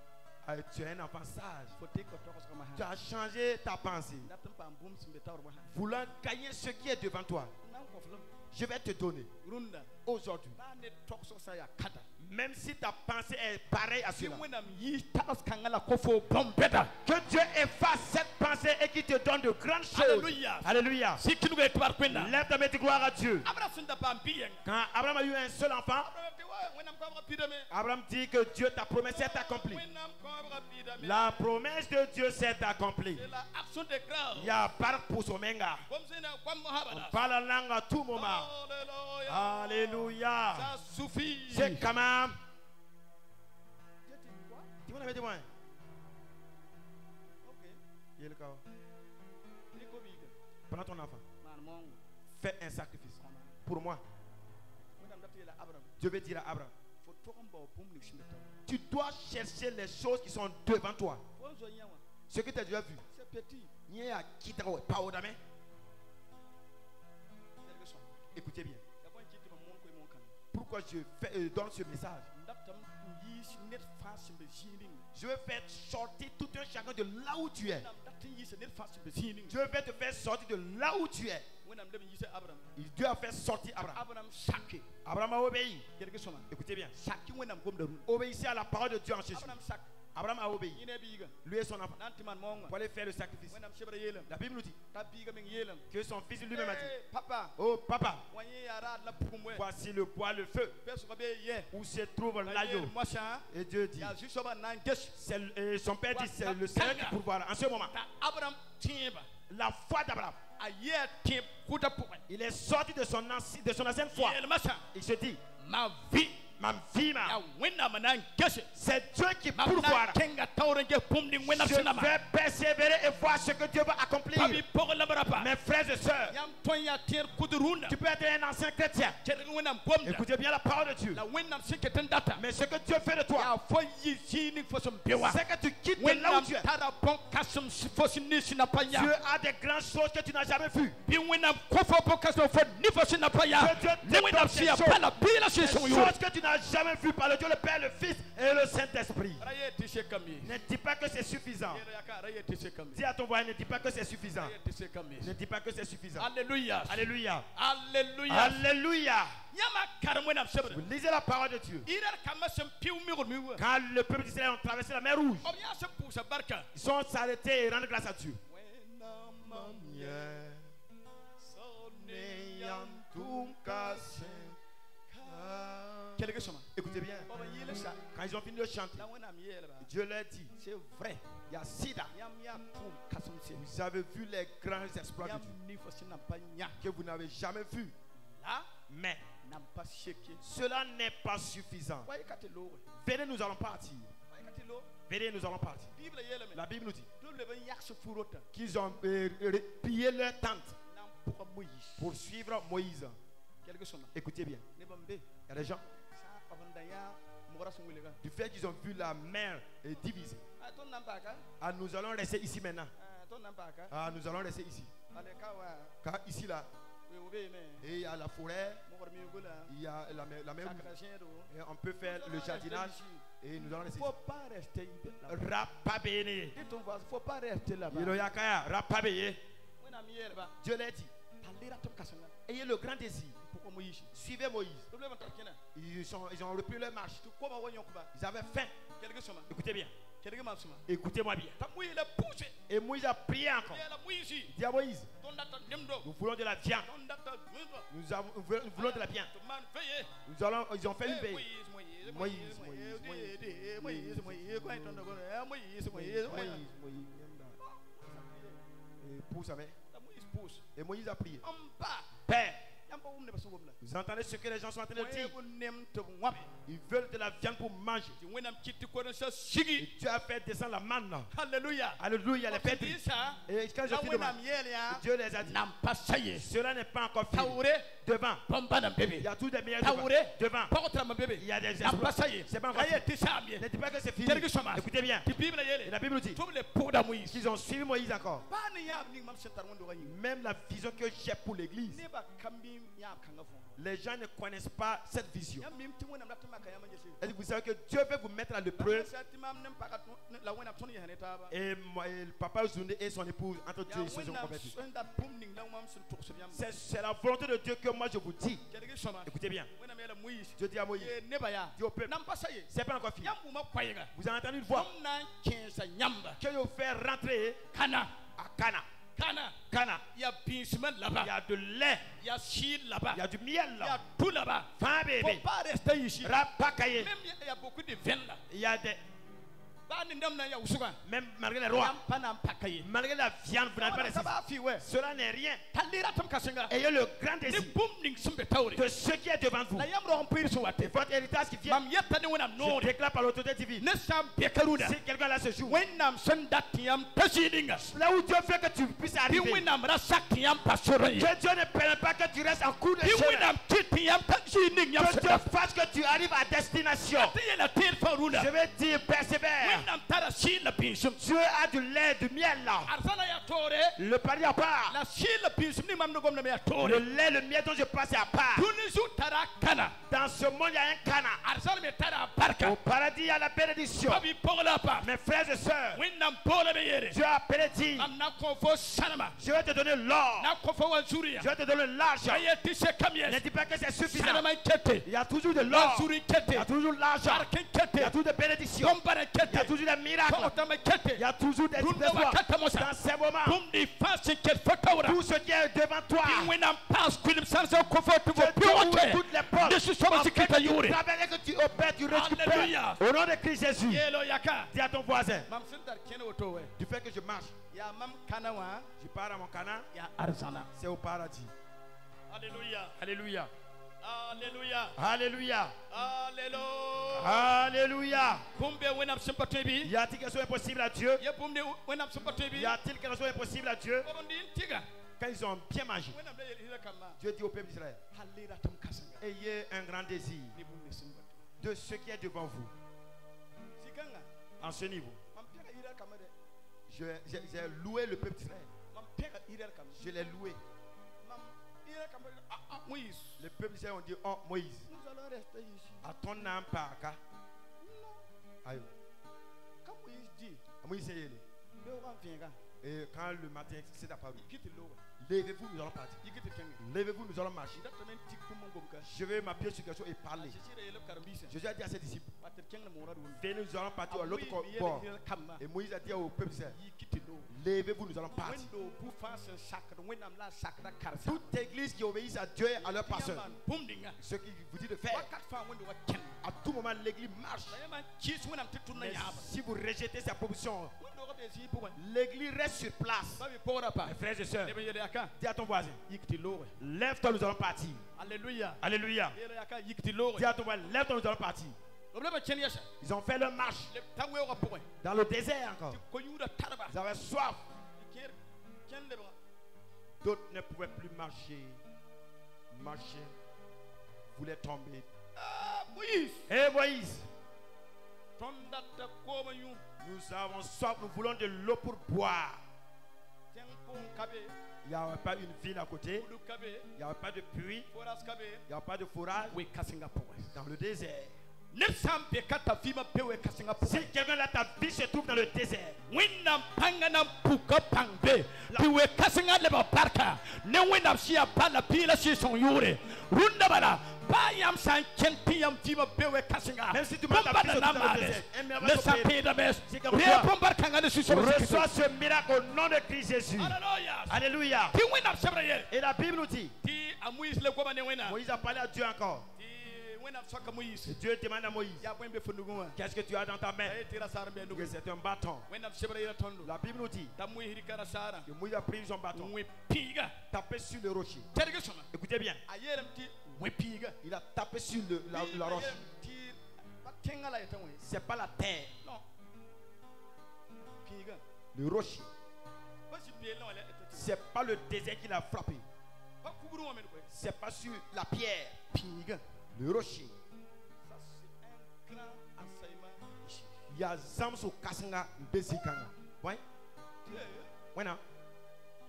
Tu es un enfant sage. Faut te que toi comme Tu as changé ta pensée. n'attends pas un boom sur le tour. Voulant gagner ce qui est devant toi, Non, conflit. je vais te donner Runda. aujourd'hui. Ba ne talk so say akata. Même si ta pensée est pareille à Si cela. when am yi talas kangala kofo bombeda. Que Dieu efface cette pensée et qu'il te donne de grandes choses. Alléluia. Alléluia. Si tu nous es toi kwenda. Lève ta main et gloire à Dieu. Abra sunda bambiyen. Quand Abraham a eu un seul enfant, When am ko pidame. Abraham dit que Dieu t'a promis s'est accompli. When am ko pidame. La promesse de Dieu s'est accomplie. C'est la action de grâce. Il y a par pour son menga. Comme c'est na kwa On mohabada. parle la langue à tout moment. Alléluia. Alléluia. Ça suffit. C'est quand même. Tu dis quoi? Tu m'en avais dit moi? OK. Il est le cas. Riko biga. Prends ton enfant. Man mong. Fais un sacrifice. Pour moi. When am dati la Abraham. Je vais dire à Abraham. Faut to komba bum ni shimeta. Tu dois chercher les choses qui sont devant toi. Wo zo nyawa. Ce que tu as déjà vu. C'est petit. N'y a qui t'a pas au dame. Quelque chose. Écoutez bien. Ya bon kiti ma mon ko mon kan. Pourquoi je donne ce message? Ndaptam yi net face be jinin. Je veux faire sortir tout un chacun de là où tu es. Nam dati yi net face be jinin. Dieu veut te faire sortir de là où tu es. When am dem yi se Abraham. Dieu a fait sortir Abraham. Abraham shaki. Abraham a obéi. Quelque chose. Écoutez bien. Shaki when am gom darun. Obéissez à la parole de Dieu en Jésus. Abraham shaki. Abraham a obéi. Ine biga. Lui et son enfant. Nanti man monga. Pour aller faire le sacrifice. When am shebra yelam. La Bible nous dit Ta biga men yelam. que son fils lui-même a dit, Papa. oh papa, Wanyi yara la pumwe. voici le bois, le feu, Peso ko be ye. où se trouve l'agneau. Mocha. Et Dieu dit, Ya juste ba nan gesh. son père dit, c'est le Seigneur qui pourvoira. En ce moment, Ta Abraham tiba. la foi d'Abraham, A ye tib kuta puwe. il est sorti de son ancienne foi. Yel macha. Il se dit, Ma vie. ma vie, Ya winna manan gesh. c'est Dieu qui Ma pourvoira. kenga tawrenge pumni winna Je sunama. vais persévérer et voir ce que Dieu va accomplir. Pabi poko la barapa. Mes frères et sœurs, Yam tonya tier kuduruna. tu peux être un ancien chrétien. Chereng winna bomda. Écoutez bien la parole de Dieu. La winna siketen data. Mais ce que Dieu fait de toi, Ya fo yi jini fo som bewa. c'est que tu quittes de When là où nam tu es. tara bon kasum fo sinni sinapanya. Dieu a des grandes choses que tu n'as jamais vues. Bi winna kofo po kasum fo ni fo sinapanya. Dieu Le winna donne sia des choses. pala bila Des si son yo. choses que tu n'as jamais vues par le Dieu, le Père, le Fils et le Saint-Esprit. Raye tise kami. Ne dis pas que c'est suffisant. Raye tise kami. Dis à ton voisin, ne dis pas que c'est suffisant. Raye tise kami. Ne dis pas que c'est suffisant. Alléluia. Alléluia. Alléluia. Alléluia. Yama karamo nam sebre. Vous lisez la parole de Dieu. Ira kama sem piu mi mi. Quand le peuple d'Israël ont traversé la mer Rouge, Obya se pousa barka. ils sont s'arrêtés et rendent grâce à Dieu. Quelque chose. Écoutez bien. Oba yele sa. Quand ils ont fini de chanter, La wena mi yele ba. Dieu leur dit, C'est vrai. il y a Sida. Yam ya pum kasum se. Vous avez vu les grands exploits de Yam Dieu ni fo sin pa nya. que vous n'avez jamais vus. La Mais nam pas sheke. cela n'est pas suffisant. Why kate lo. Venez, nous allons partir. Why kate lo. Venez, nous allons partir. Bible yele me. La Bible nous dit Do le ben yak se furota. qu'ils ont pillé leur tente Nam pour Moïse. pour suivre Moïse. Quelque chose. Écoutez bien. Ne bambe. Il y a des gens, Sa abandaya mora son wilega. du fait qu'ils ont vu la mer divisée, Ah ton nam pas ka. ah, nous allons rester ici maintenant. Ah ton nam pas ka. Ah, nous allons rester ici. Ale ka wa. Car ici, là, We obe me. et il y a la forêt, Mora mi gola. il y a la mer Rouge. Sakra chien do. Et on peut faire le jardinage et nous allons rester Faut ici. pas rester là. Rapabene. Dis ton voisin, faut pas rester là-bas. Yiloyakaya, rapabeye. When I'm Dieu l'a dit. Ayez le grand désir. Suivez Moïse. Ils ont repris leur marche. Ils avaient faim. Écoutez bien. Écoutez-moi bien. Et Moïse a prié encore. Il dit à Moïse, nous voulons de la viande. Nous voulons de la viande. Ils ont fait une veille. Et Moïse a prié. Père, vous entendez ce que les gens sont en train de dire? Ils veulent de la viande pour manger. Et tu as fait descendre la manne. Alléluia. Alléluia, les pétris. Et quand je suis devant, Dieu les a dit, cela n'est pas encore fini. Devant, il y a tous des meilleurs devant. Il y a des espoirs. C'est pas encore fini. Ne dis pas que c'est fini. Écoutez bien. Et la Bible dit qu'ils ont suivi Moïse encore. Même la vision que j'ai pour l'église, les gens ne connaissent pas cette vision. Et vous savez que Dieu veut vous mettre à l'épreuve. Et le papa Zunde et son épouse, entre Dieu et se sont convertis. C'est la volonté de Dieu que moi je vous dis. Écoutez bien. Dieu dit à Moïse, dit au peuple, c'est pas encore fini. Vous avez entendu une voix que je vous fais rentrer à Cana. Cana. Il y a de lait. Il y a du miel là. Il y a tout là-bas. Fin bébé. Il ne faut pas rester ici. Même il y a beaucoup de vin là. Il y a des... Même malgré les rois, malgré la viande, vous n'avez pas réussi. Cela n'est rien. Ayez le grand désir de ce qui est devant vous. Et votre héritage qui vient, je déclare par l'autorité divine. Si quelqu'un là se joue, là où Dieu fait que tu puisses arriver, que Dieu ne permet pas que tu restes en cours de chemin, que Dieu fasse que tu arrives à destination. Je vais dire persévère. Dieu a du lait, du miel là. Le pari à part. Le lait, le miel dont je passe à part. Dans ce monde il y a un Cana. Au paradis il y a la bénédiction. Mes frères et sœurs, Dieu a appelé dit, je vais te donner l'or. Je vais te donner l'argent. Ne dis pas que c'est suffisant. Il y a toujours de l'or. Il y a toujours de l'argent. Il y a toujours de bénédiction. Il y a toujours des miracles. Il y a toujours des espoirs. Dans ces moments, tout ce qui est devant toi, que toutes les portes, que tu opères, tu récupères. Au nom de Christ Jésus, dis à ton voisin, du fait que je marche, je pars à mon Cana, c'est au paradis. Alléluia. Alléluia. Alléluia. Alléluia. Alléluia. Alléluia. Y a-t-il quelque chose impossible à Dieu? Y a-t-il quelque chose impossible à Dieu? Quand ils ont bien mangé, Dieu dit au peuple d'Israël, ayez un grand désir de ce qui est devant vous. En ce niveau, j'ai loué le peuple d'Israël. Je l'ai loué. Le peuple d'Israël ont dit, oh Moïse, nous allons rester ici. À ton âme par cas. Aïe. Quand Moïse dit, Moïse et quand le matin c'est apparu, levez-vous, nous allons partir. Levez-vous, nous allons marcher. Je vais m'appuyer sur quelque chose et parler. Jésus a dit à ses disciples, venez, nous allons partir à l'autre bord. Et Moïse a dit au peuple, levez-vous, nous allons partir. Toute église qui obéisse à Dieu et à leur pasteur, ce qui vous dit de faire, à tout moment l'église marche. Mais si vous rejetez sa proposition, l'église reste sur place. Mes frères et sœurs, dis à ton voisin, lève-toi, nous allons partir. Alléluia. Alléluia. Dis à ton voisin, lève-toi, nous allons partir. Ils ont fait leur marche dans le désert encore. Ils avaient soif. D'autres ne pouvaient plus marcher. Voulaient tomber. Moïse. Hé Moïse. Nous avons soif, nous voulons de l'eau pour boire. Il n'y avait pas une ville à côté. Il n'y avait pas de puits. Il n'y avait pas de forage. Dans le désert. ne sam be kata fima pewe kasinga po Si quelqu'un là, ta vie se trouve dans le désert. winam pangana puka pangbe pewe kasinga leba barka ne winam sia pala pila si son yure runda bala bayam san kenti yam fima pewe kasinga Même si tu m'as ta vie se trouve dans le désert. ne sam pe da mes Si comme re toi, pombar kanga ne si so reçois ce miracle au nom de Christ Jésus. Alléluia Alléluia. ti winam sebraye Et la Bible nous dit, ti amuis le ko bane winam Moïse a parlé à Dieu encore. ti winam soka muis Dieu demande à Moïse, ya boy be fundugo qu'est-ce que tu as dans ta main? ay tira sar be ndugo Que c'est un bâton. winam sebraye tondo La Bible nous dit ta muis hiri kara sara que Moïse a pris son bâton, mwe piga tapé sur le rocher. terge sona Écoutez bien, ayerem ti mwe piga il a tapé sur la roche. ti bakengala yetamwe C'est pas la terre, non piga le rocher. basi pied non le C'est pas le désert qui l'a frappé. ba kuburu mo men ko C'est pas sur la pierre, piga le rocher. ça c'est un grand enseignement ici Il y a Zamso Kasanga Bezikanga. Ouais, ouais, non.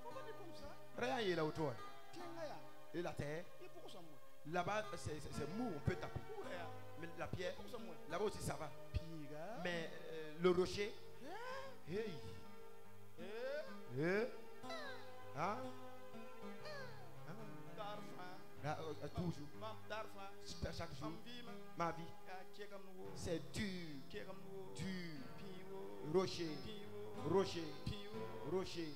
pourquoi tu comme ça Rien, il est là autour. tenga ya Et la terre, et pourquoi ça moi là-bas, c'est mou, on peut taper. pourquoi ya Mais la pierre, pourquoi ça moi là-bas aussi, ça va. piga Mais le rocher, hey, eh hein? darfa Toujours, mam darfa chaque jour, am vima ma vie, ya kegam no c'est dur, kegam no dur, piwo rocher, piwo rocher, piwo rocher.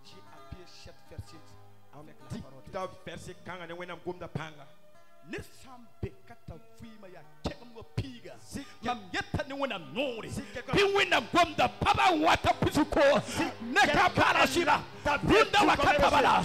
j'ai appuyé cette verset avec la Dit, parole de tu as versé quand on est en gomme de panga. ne sambe kata vima ya kegam no piga Si mam yetta ni wona nori Si quelqu'un- bi wina gwamda papa wata pusuko ne ka para shira bunda wakata bala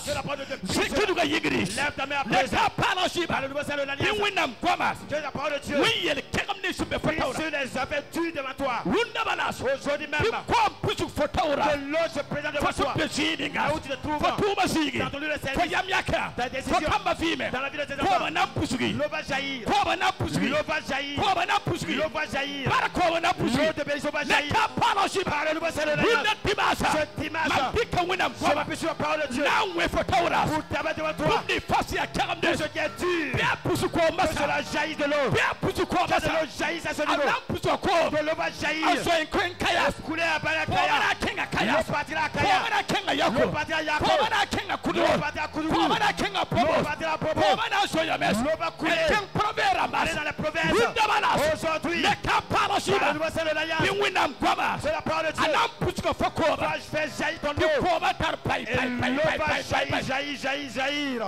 zikidu ga yigri lève ta main à ne présent. ka para shira Alléluia, c'est bi l'alliance. wina gwama Tu es la parole de Dieu. wi yel kegam ne sumbe Prie fotaura sur les affaires dures devant toi. runda bala Aujourd'hui même, bi kwam pusu fotaura que l'eau se présente devant fosu toi. bezidinga Là où tu te trouves, fotuma sigi tu as entendu le fo service. yamyaka Ta décision fo kamba vime dans la vie de tes ko enfants. bana pusugi L'eau va jaillir. ko bana pusugi L'eau va jaillir. ko bana pusugi L'eau va jaillir. para ko bana pusugi L'eau de bénédiction va jaillir. Neka fellowship. Alléluia, c'est l'alliance. Runda timasa. Ce dimanche, Mapika wina je mkwama. m'appuie sur la parole de Dieu. Nawe fotaura. Pour t'abattre devant toi. Kumni fasi ya Tout karamde. ce qui est dur, Bia pusu kwa que masa. cela jaillisse de l'eau. Bia pusu kwa Que de masa. l'eau jaillisse à ce niveau. Anam pusu kwa. Que l'eau va jaillir. Aso enkwen kaya. Couler à Balakaya. Pomana kenga kaya. L'eau partira à Kaya. Pomana kenga yako. L'eau partira à Yako. Pomana kenga kudu. L'eau partira à Koudougou. Pomana kenga L'eau pobo. partira à Bobo. Pomana soya mes. L'eau va couler. Eken provera mas. Allez dans les provinces. Runda balas. Aujourd'hui, Neka fellowship. Alléluia, c'est l'alliance. Biwina mkwama. C'est la parole de Dieu. Anam pusu kwa fokoba. Toi, je fais jaillir ton Bi eau. koma tar pai Et pai pai l'eau pai va pai pai pai. jaillir, jaillir, jaillir, jaillir.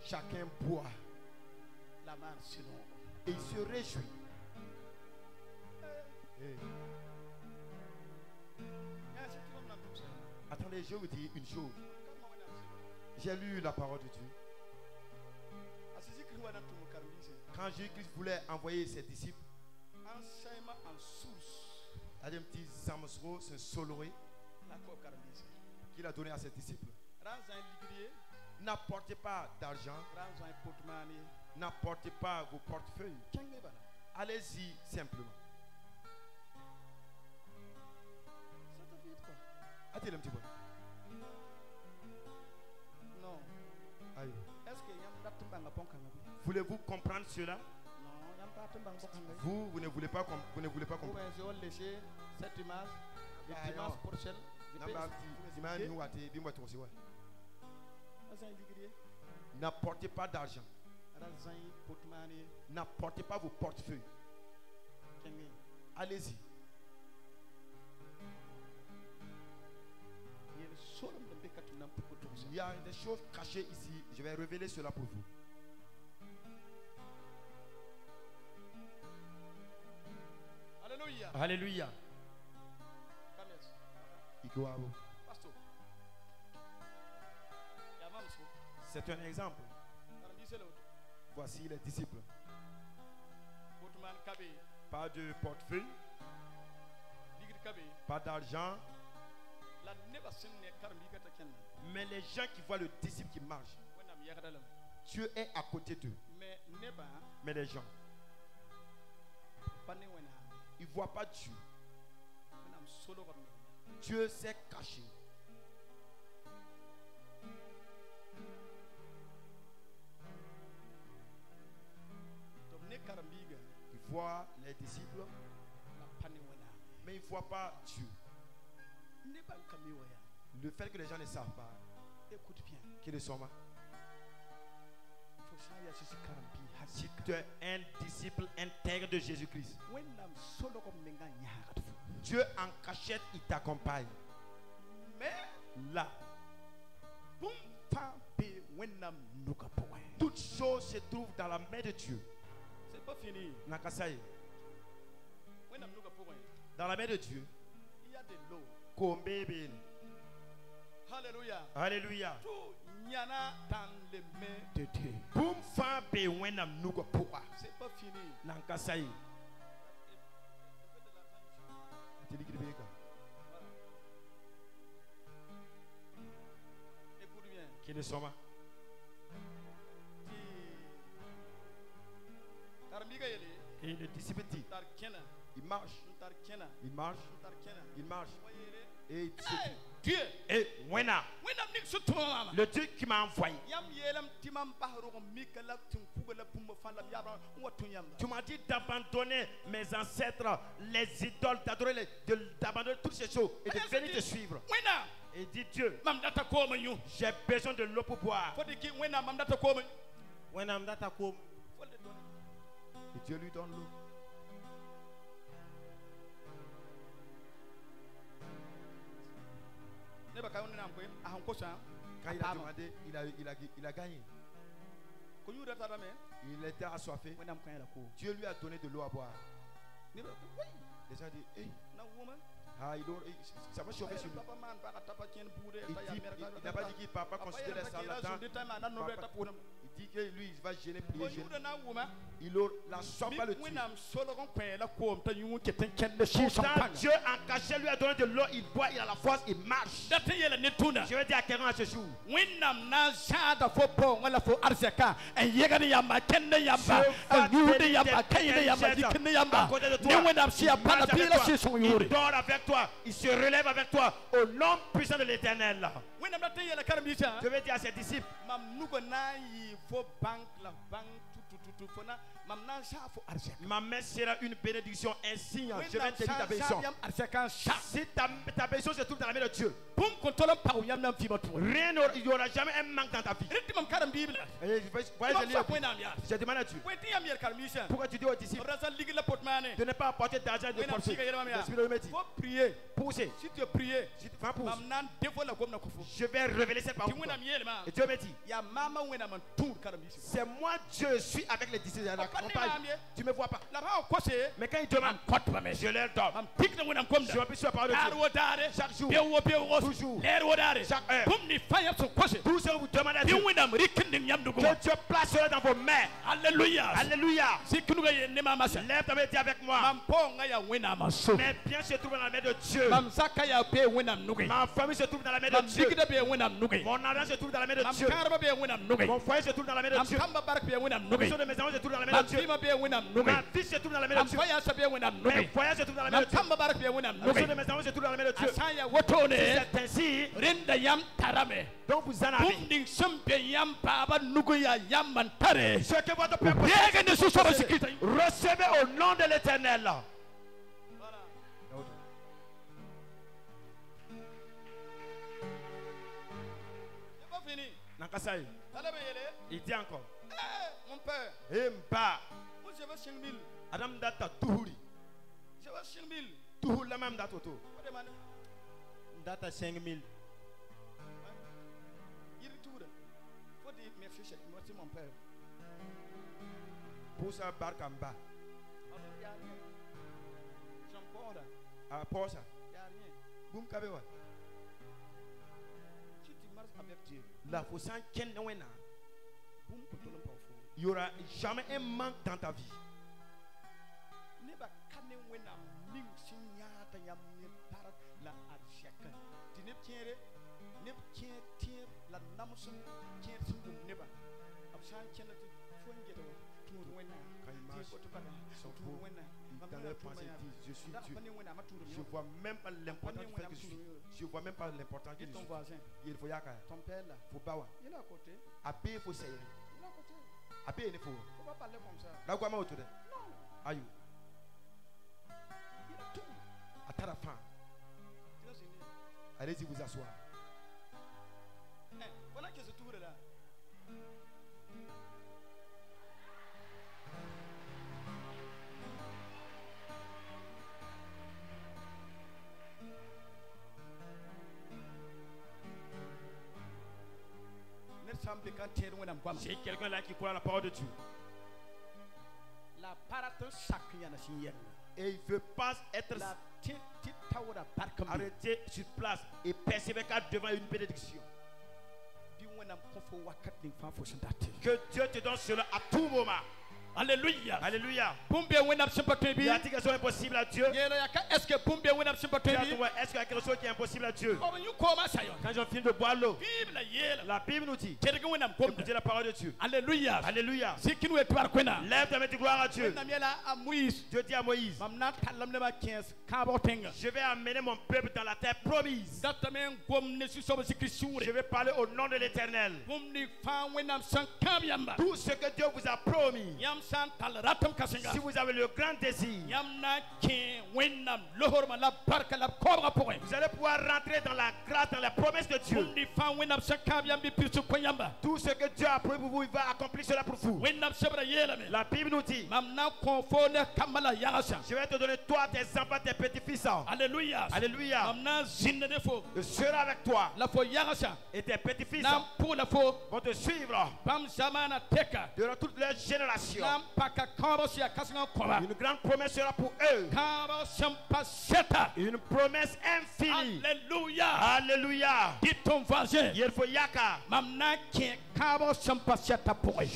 Chacun boit La man sinon. et il se réjouit. Eh, attendez, je vous dis une chose. J'ai lu la parole de Dieu. Quand Jésus-Christ voulait envoyer ses disciples, Enseignement en source. il y a un petit Zamosro, c'est Soloré, La cocarmise. qu'il a donné à ses disciples. Ranzan ligrier. N'apportez pas d'argent, Ranzan portemani. n'apportez pas vos portefeuilles. Kenge bana. Allez-y simplement. Ça te fait quoi? Attendez un petit peu. Non. Aïe. Est-ce que yam datumbanga ponkanga? Voulez-vous comprendre cela? Non, yam datumbanga ponkanga. Vous ne voulez pas, vous ne voulez pas Vous comprendre. pouvez laisser cette image. Ah, Cette image non. prochaine. Ranzan ligrier. N'apportez pas d'argent. Ranzan portemani. N'apportez pas vos portefeuilles. Kenge. Allez-y. Yel solom de bekatu nam pukutu. Il y a des choses cachées ici. Je vais révéler cela pour vous. Alléluia. Alléluia. Kames. Iguabo. Pastor. Yamamso. C'est un exemple. Karambise lo. Voici les disciples. Porteman kabe. Pas de portefeuille, Ligri kabe. pas d'argent. La neba sinne karambi gata ken. Mais les gens qui voient le disciple qui marche, Wenam yakadalam. Dieu est à côté d'eux. Mais neba Mais les gens, Ils ne voient pas Dieu. Dieu s'est caché. Ils voient les disciples, mais ils ne voient pas Dieu. Le fait que les gens ne savent pas, écoute bien, qu'ils ne sont pas. Si tu es un disciple intègre de Jésus-Christ, Dieu en cachette, il t'accompagne. Mais là, toutes choses se trouvent dans la main de Dieu. C'est pas fini. Nakasaye. Dans la main de Dieu, il y a de l'eau. Alléluia. Alléluia. Tout y en a dans les mains de Dieu. C'est pas fini. Nakasaye. Écoute bien. Qui ne sont pas. Et le disciple dit, il marche, il marche, il marche. Et Dieu, et le Dieu qui m'a envoyé. Tu m'as dit d'abandonner mes ancêtres, les idoles, d'abandonner toutes ces choses et de venir te suivre. Et dit Dieu, j'ai besoin de l'eau pour boire. Et Dieu lui donne l'eau. Quand il a demandé, il a gagné. Il était assoiffé. Dieu lui a donné de l'eau à boire. Les gens disent, hey, ça va chauffer sur lui. Il n'a pas dit qu'il ne peut pas considérer ça là-dedans. Il dit que lui, il va gêner, prier, gêner. La soif va le tuer. Pourtant, Dieu en cachet lui a donné de l'eau, il boit, il a la force, il marche. Je vais dire à quelqu'un à ce jour. Il dort avec toi, il se relève avec toi au nom puissant de l'Éternel. Je vais dire à ses disciples, ma main sera une bénédiction, un signe. Je vais te dire ta bénédiction. Si ta bénédiction se trouve dans la main de Dieu, rien, il n'y aura jamais un manque dans ta vie. Je demande à Dieu, pourquoi tu dis aux disciples de ne pas apporter d'argent et de porter? Il faut prier. Pousser. Si tu prier, si tu vas pousser, je vais révéler cette parole. Et Dieu me dit, c'est moi Dieu, je suis avec les disciples. Tu ne me vois pas. Mais quand ils demandent, je leur donne. Je m'appuie sur la parole de Dieu. Chaque jour, toujours, chaque heure. Tout ce que vous demandez à Dieu, que Dieu place cela dans vos mains. Alléluia. Alléluia. Lève ta main et dis avec moi. Mes biens se trouvent dans la main de Dieu. Ma famille se trouve dans la main de Dieu. Mon argent se trouve dans la main de Dieu. Mon foyer se trouve dans la main de Dieu. La mission de mes enfants se trouve dans la main de Dieu. Ma vie se trouve dans la main de Dieu. Mes foyers se trouvent dans la main de Dieu. La mission de mes enfants se trouve dans la main de Dieu. C'est ainsi donc vous en avez. Ce que votre peuple recevez au nom de l'Éternel. Il dit encore, mon père, je veux 5 000. Adam data tuhuri. Je veux 5 000. Tuhuri la même date auto. Data 5 000. Il retourne. Faut dire merci, merci mon père. Pour ça, barkamba. Il n'y a rien. J'en porte. Ah, pour ça. Il n'y a rien. Boum kabewa. Si tu marches avec Dieu, la fausse ken wena. Il n'y aura jamais un manque dans ta vie. dans leur pensée disent, je suis Dieu. Je ne vois même pas l'importance du fait que je suis. Je ne vois même pas l'importance que je suis. Il faut y aller. Ton père là, Il faut pas. il est à côté. Après, il faut s'aider. Il est à côté. Après, il faut. Il ne faut pas parler comme ça. Là, quoi, autour de Non. Aïe. Il a tout. À la fin. Allez-y vous asseoir. Voilà que ce tour là. J'ai quelqu'un là qui croit à la parole de Dieu. Et il veut pas être arrêté sur place et persévérer devant une bénédiction. Que Dieu te donne cela à tout moment. Alléluia. Alléluia. Il y a quelque chose impossible à Dieu? Est-ce que est-ce qu'il y a quelque chose qui est impossible à Dieu? Quand je finis de boire l'eau, la Bible nous dit, écoutez la parole de Dieu. Alléluia. Alléluia. Lève Lève ta main de gloire à Dieu. Dieu dit à Moïse, je vais amener mon peuple dans la terre promise. Je vais parler au nom de l'Éternel. Tout ce que Dieu vous a promis, si vous avez le grand désir, vous allez pouvoir rentrer dans la grâce, dans la promesse de Dieu. Tout ce que Dieu a promis pour vous, il va accomplir cela pour vous. La Bible nous dit, je vais te donner toi, tes enfants, tes petits-fils. Alléluia. Alléluia. Je serai avec toi. Et tes petits-fils vont te suivre durant toute leur génération. Une grande promesse sera pour eux. Une promesse infinie. Alléluia. Alléluia. Dis ton voisin. Il faut yaka. Je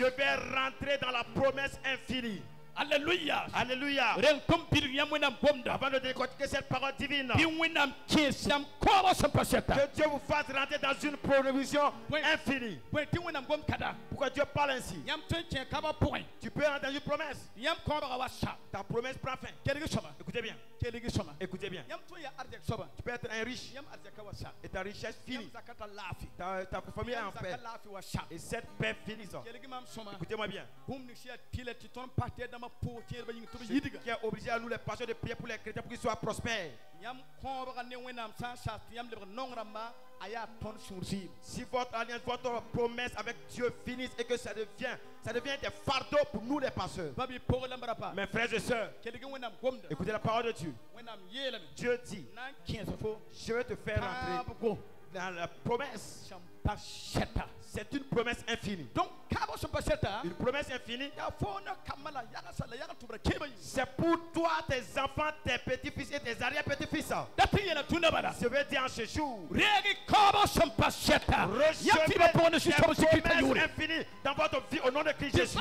vais rentrer dans la promesse infinie. Alléluia. Alléluia. Avant de décortiquer cette parole divine, que Dieu vous fasse rentrer dans une provision infinie. Pourquoi Dieu parle ainsi? Tu peux entendre une promesse. Ta promesse prend fin. Écoutez bien. Écoutez bien. Tu peux être un riche et ta richesse finit. Ta famille est en paix. Et cette paix finit. Écoutez-moi bien. Qui est obligé à nous les pasteurs de prier pour les chrétiens pour qu'ils soient prospères. Si votre alliance, votre promesse avec Dieu finisse et que ça devient des fardeaux pour nous les pasteurs. Mes frères et sœurs, écoutez la parole de Dieu. Dieu dit, je vais te faire rentrer dans la promesse. C'est une promesse infinie. Donc, une promesse infinie. C'est pour toi, tes enfants, tes petits-fils et tes arrière-petits-fils. Je vais dire en ce jour, recevez des promesses infinies dans votre vie au nom de Christ Jésus.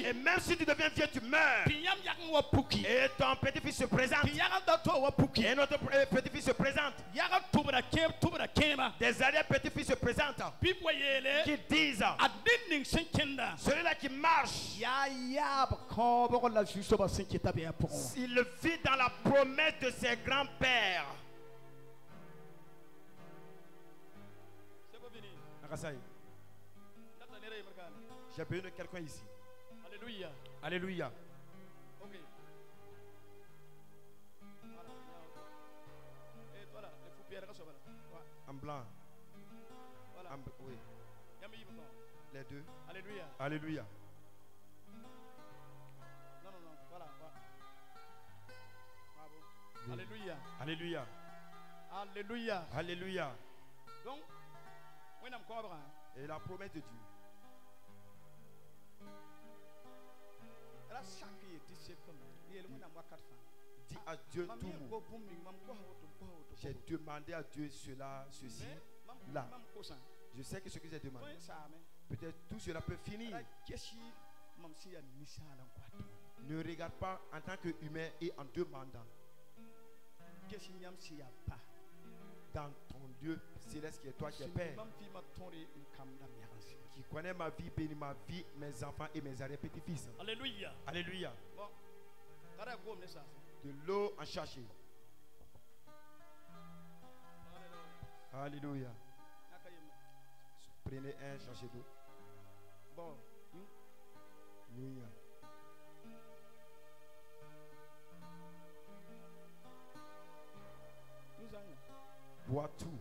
Et même si tu deviens vieux, tu meurs. Et ton petit-fils se présente. Et notre petit-fils se présente. Des arrière-petits-fils se présentent. Qui disent, celui-là qui marche, il vit dans la promesse de ses grands-pères. J'ai besoin de quelqu'un ici. Alléluia. Alléluia. Ok. Et voilà, les fous pierres en blanc. Voilà. Oui. Les deux. Alléluia. Alléluia. Non, voilà. Bravo. Oui. Alléluia. Alléluia. Alléluia. Alléluia. Donc, et la promesse de Dieu. Dis à Dieu tout le monde. J'ai demandé à Dieu cela, ceci, là. Je sais que ce que j'ai demandé, peut-être tout cela peut finir. Ne regarde pas en tant qu'humain et en demandant. Dans ton Dieu céleste qui est toi qui es Père, qui connaît ma vie, bénit ma vie, mes enfants et mes arrière-petits-fils. Alléluia. Alléluia. Bon. Kada go me sa. De l'eau en sachet. Alléluia. Nakayima. Prenez un sachet d'eau. Bon. Alléluia. Nous allons. Bois tout.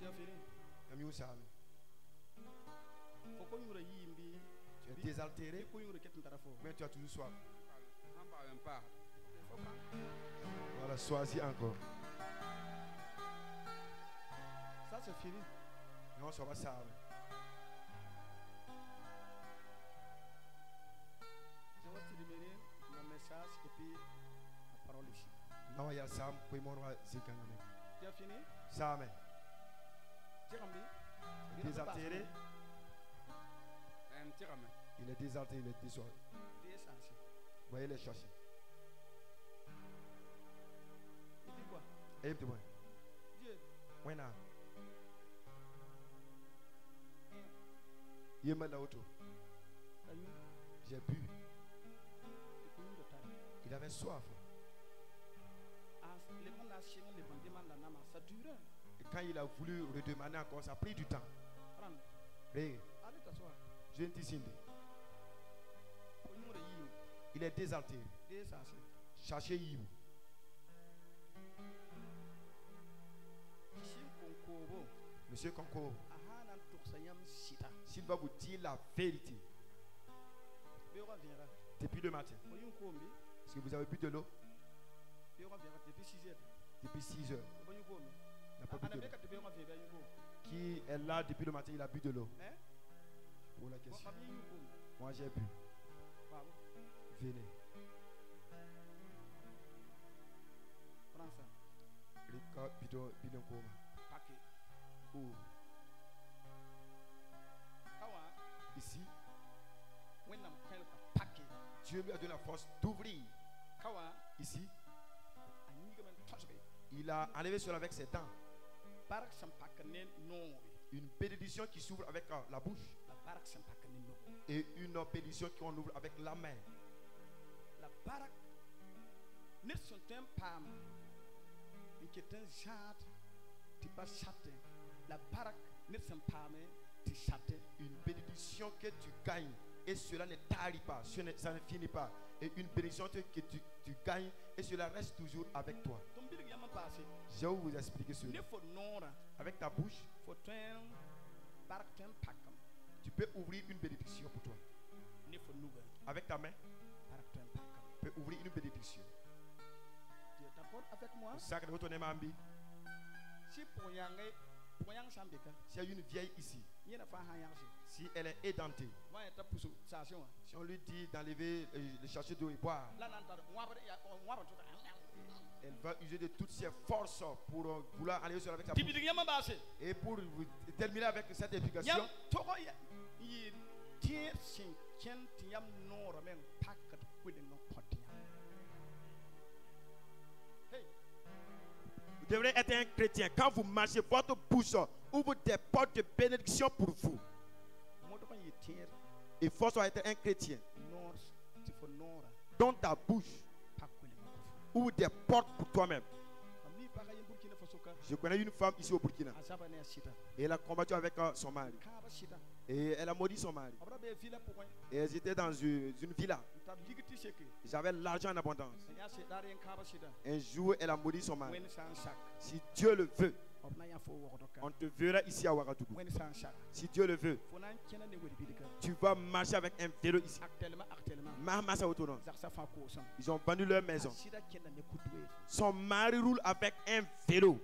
Tu as fini. Ami Sam, Faut qu'on y yimbi. tu es désaltéré, Faut qu'on y ait tarafo. mais tu as toujours soif. N'en parle même pas. Voilà, sois-y encore. Ça c'est fini. Non, ça va Sam. Je vais terminer mon message et puis la parole ici. Non, il y a Sam, puis mon roi Zikangane. Tu as fini? Sam, Tu as rempli? désaltéré, Un petit ramen. il est désaltéré, il est désoilé. Descendu. Voyez les chercher. Il dit quoi? Et puis, Dieu. voilà. Il m'a là autour. T'as eu? J'ai bu. Tu connais de ta vie. Il avait soif. Les gens là, chez nous, les gens demandent la nama. Ça dure. Et quand il a voulu redemander encore, ça a pris du temps. Prends. Hey, Allez t'asseoir. je ne t'y Faut y aller yim. il est désaltéré. Descendu. Cherchez Yim. Ici, Konkobo. Monsieur Konko, Ahanan Tuksayam Sita. s'il va vous dire la vérité, Béora viendra. depuis le matin, Faut y kombi. est-ce que vous avez bu de l'eau Béora viendra depuis 6 heures. depuis 6 heures? Faut y kombi. Il n'a pas bu de l'eau. Anabeka te béora viendra y kombi. Qui est là depuis le matin, il a bu de l'eau. Hein? Pour la Bon, question. famille y kombi. Moi j'ai bu. Pardon. Venez. Prends ça. Rika bidon koma. Paquet. Oh, Kawa. ici, When I'm kind of a paquet. Dieu lui a donné la force d'ouvrir. Kawa. Ici, I need to touch me. il a enlevé cela avec ses dents. Barak sam pakane no. Une bénédiction qui s'ouvre avec la bouche La barak sam pakane no. et une bénédiction qu'on ouvre avec la main. La barak. Ne sont un pam. Inquiétant chat. Tu pas chatte. La barak ne sont pas tu chatte. Une bénédiction que tu gagnes et cela ne t'arrive pas, ça ne finit pas. Et une bénédiction que tu gagnes et cela reste toujours avec toi. Ton bil yama passé. Je vais vous expliquer Ne cela. faut nora. Avec ta bouche, Faut un barak ten pakam. tu peux ouvrir une bénédiction pour toi. Ne faut nouga. Avec ta main, Barak ten pakam. tu peux ouvrir une bénédiction. Tu es d'accord avec moi? Sacre de votre Mambi. Si pour yang sambeka. S'il y a une vieille ici, Il y a pas un si elle est édentée, moi est pour ça. si on lui dit d'enlever le sachet d'eau et boire, Là, elle va user de toutes ses forces pour vouloir aller sur avec sa tu bouche. dis yama basse. Et pour vous terminer avec cette explication, Yam toko ya. Il tient sin ken tiam nora men packet with no pot. Hey, vous devrez être un chrétien. Quand vous marchez, votre bouche ouvre des portes de bénédiction pour vous. moi quand il tient Il faut soit être un chrétien. nor tu faut nora Dans ta bouche, pack with no. ouvre des portes pour toi-même. Ami para yim burkina faso ka. Je connais une femme ici au Burkina. Azaba ne sita. Et elle a combattu avec son mari. Kaba sita. Et elle a maudit son mari. Abra be villa pour moi. Et elles étaient dans une villa. Ta ligiti seke. Ils avaient l'argent en abondance. Ya se dar en kaba sita. Un jour, elle a maudit son mari. When san sak. Si Dieu le veut, Obna ya fo wo doka. on te verra ici à Ouagadougou. When san sak. Si Dieu le veut, Faut nan kena ne wori bidika. tu vas marcher avec un vélo ici. Actuellement. Mahama Saotono. Zaksa fa ko sam. Ils ont vendu leur maison. Sida kena ne kutwe. Son mari roule avec un vélo.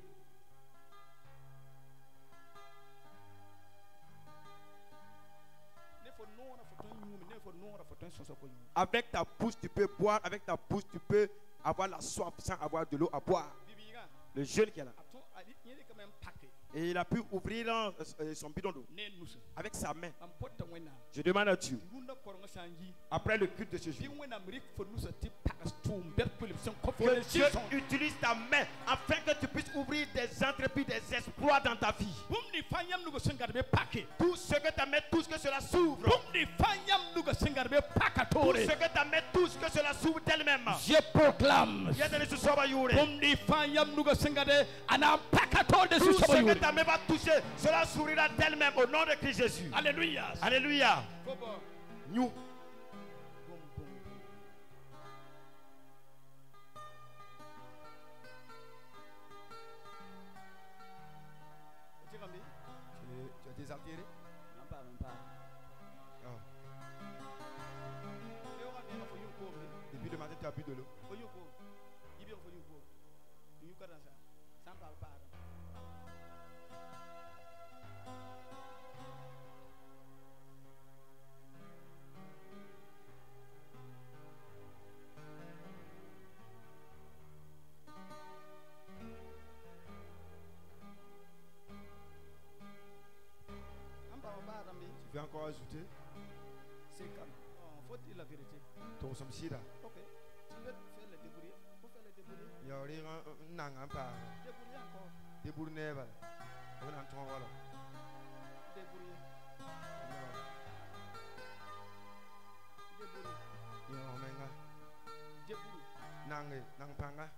Ne fo nora fo ton yumi, ne fo nora fo ton soso ko yumi. Avec ta bouche, tu peux boire. Avec ta bouche, tu peux avoir la soif sans avoir de l'eau à boire. Bibiga. Le jeune qui est là. Aton ali nyene quand même paquet. Et il a pu ouvrir son bidon d'eau Ne nusu. avec sa main. Am potta wena. Je demande à Dieu. Gunda koronga Après le culte de ce jour, que Dieu utilise ta main afin que tu puisses ouvrir des entreprises, des exploits dans ta vie. Tout ce que ta main touche, que cela s'ouvre. Tout ce que ta main touche, que cela s'ouvre d'elle-même. Je proclame. Tout Tout ce que ta main va toucher, cela s'ouvrira d'elle-même au nom de Christ Jésus. Alléluia. Alléluia. Nous. Tu es désaltéré? N'en parle pas. Oh. Depuis le matin, tu as bu de l'eau. Tu veux encore ajouter? C'est comme. Faut dire la vérité. Ton somsida. Ok. Tu peux faire les débrouiller. Faut faire les débrouiller. Il y a rien un pas. Débrouiller encore. Débrouiller. On a un ton voilà. Débrouiller. Débrouiller. Il y a un menga. Débrouiller. Nang panga.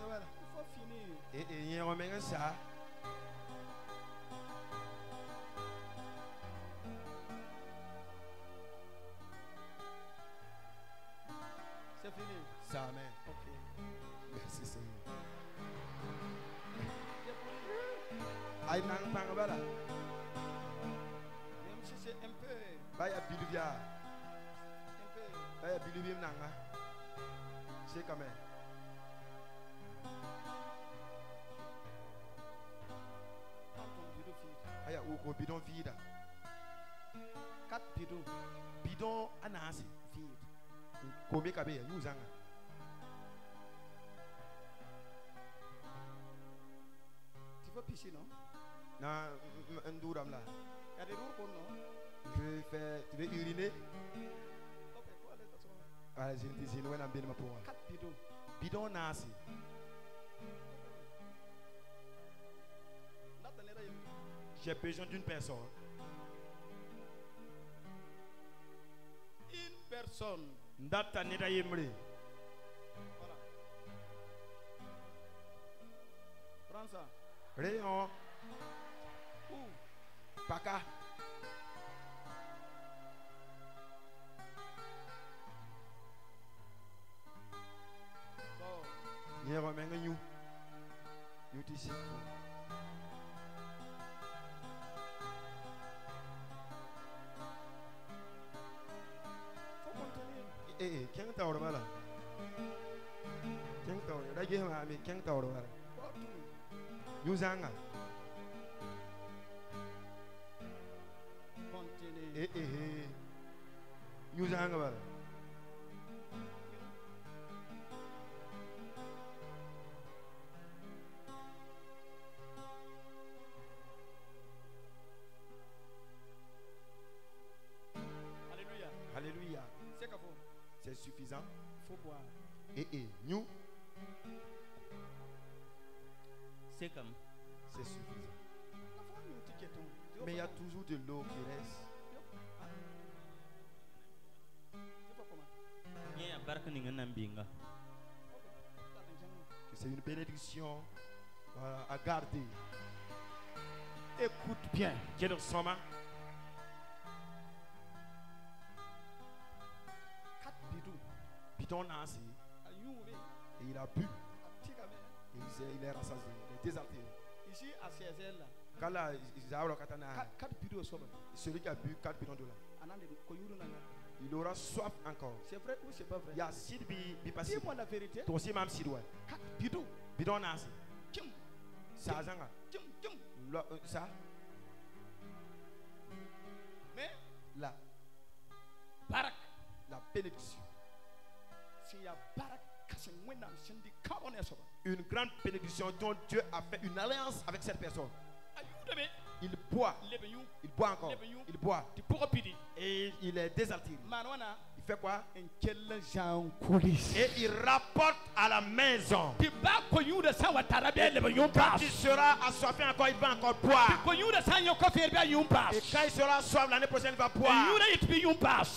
Il faut finir. Et il y a un ça. C'est fini. Ça, amen. Ok. Merci Seigneur. Aïe, nang panga bala. Même si c'est un peu. Baya biluvia. Un peu. Baya biluvia nanga. C'est quand même. Quand ton bidon finit. Aya ou bidon vide. 4 bidons. Bidon anasi vide. Combien kabe yuzanga. Tu veux pisser, non? Na nduram là. Il y a des roues pour non? Tu veux uriner? Ok, faut aller t'asseoir. Ah, je te dis, nous allons bien pour 4 bidons. bidon nasi. J'ai besoin d'une personne. Une personne. Ndata neda yemre. Voilà. Prends ça. Rayon. Où? Paka. Bon. Nyero menga nyu. Nyu tisi. Faut contenir. Keng tawar mala. Keng tawar. Rage ma ami keng tawar mala. Pas tout. Nyu zanga. Contenir. Nyu zanga mala. Alléluia. Alléluia. C'est qu'il faut. C'est suffisant. Faut boire. Nyu. C'est comme. C'est suffisant. La fois, nous tiquetons. Mais il y a toujours de l'eau qui reste. C'est pas comment. Il y a un barque qui est en binga. Ok. Attention. Que c'est une bénédiction à garder. Écoute bien. Quel soma? 4 bidons. Bidon nasi. Ayouvé. Et il a bu. Atikame. Et il est rassasié. Il est désaltéré. Ici, à CSL, là. Kala, Isauro Katana. 4 bidons au sommet. Celui qui a bu 4 bidons de là. Il aura soif encore. C'est vrai ou c'est pas vrai? Il y a Sid Bipassi. Dis-moi la vérité. Toi aussi, même Sid, ouais. Bidou. Bidon Nasi. Kim. Ça, Zanga. Kim. Ça, Mais là, barak. la bénédiction. S'il y a barak, c'est moi dans le syndic. Comment on est ça? Une grande bénédiction dont Dieu a fait une alliance avec cette personne. Ayude-moi. Il boit. Il boit encore. Il boit. Tu pourras pidi. Et il est désaltéré. Manwana. Il fait quoi? Quel genre coulisses. Et il rapporte à la maison. Tu vas connu de ça, Quand il sera assoiffé encore, il va encore boire. Et quand il sera soif l'année prochaine, il va boire.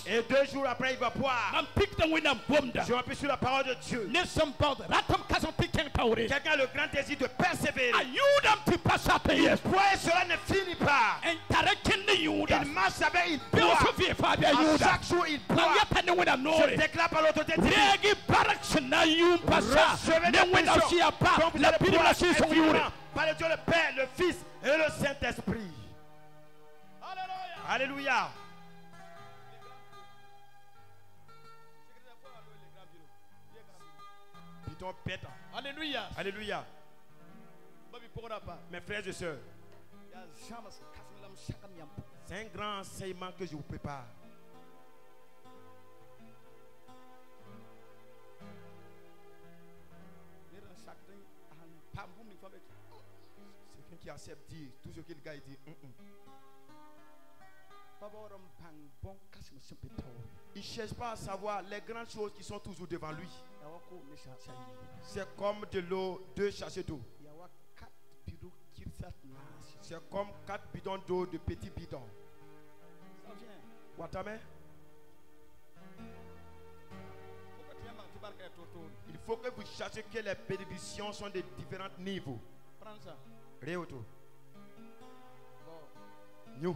Et 2 jours après, il va boire. Je m'appuie sur la parole de Dieu. Quelqu'un a le grand désir de persévérer. Il boit et cela ne finit pas. Il marche avec, il boit. À chaque jour, il boit. Je déclare par l'autorité divine. Recevez des bénédictions comme vous allez pouvoir être par le Dieu le Père, le Fils et le Saint-Esprit. Alléluia. Bidon pétant. Alléluia. Alléluya. Mes frères et sœurs, c'est un grand enseignement que je vous prépare. C'est quelqu'un qui accepte dire tout ce que le gars dit. Il ne cherche pas à savoir les grandes choses qui sont toujours devant lui. C'est comme de l'eau, 2 sachets d'eau. C'est comme 4 bidons d'eau de petits bidons. Watame? Il faut que vous cherchiez que les bénédictions sont de différents niveaux. Prends ça. Réauto. Nous.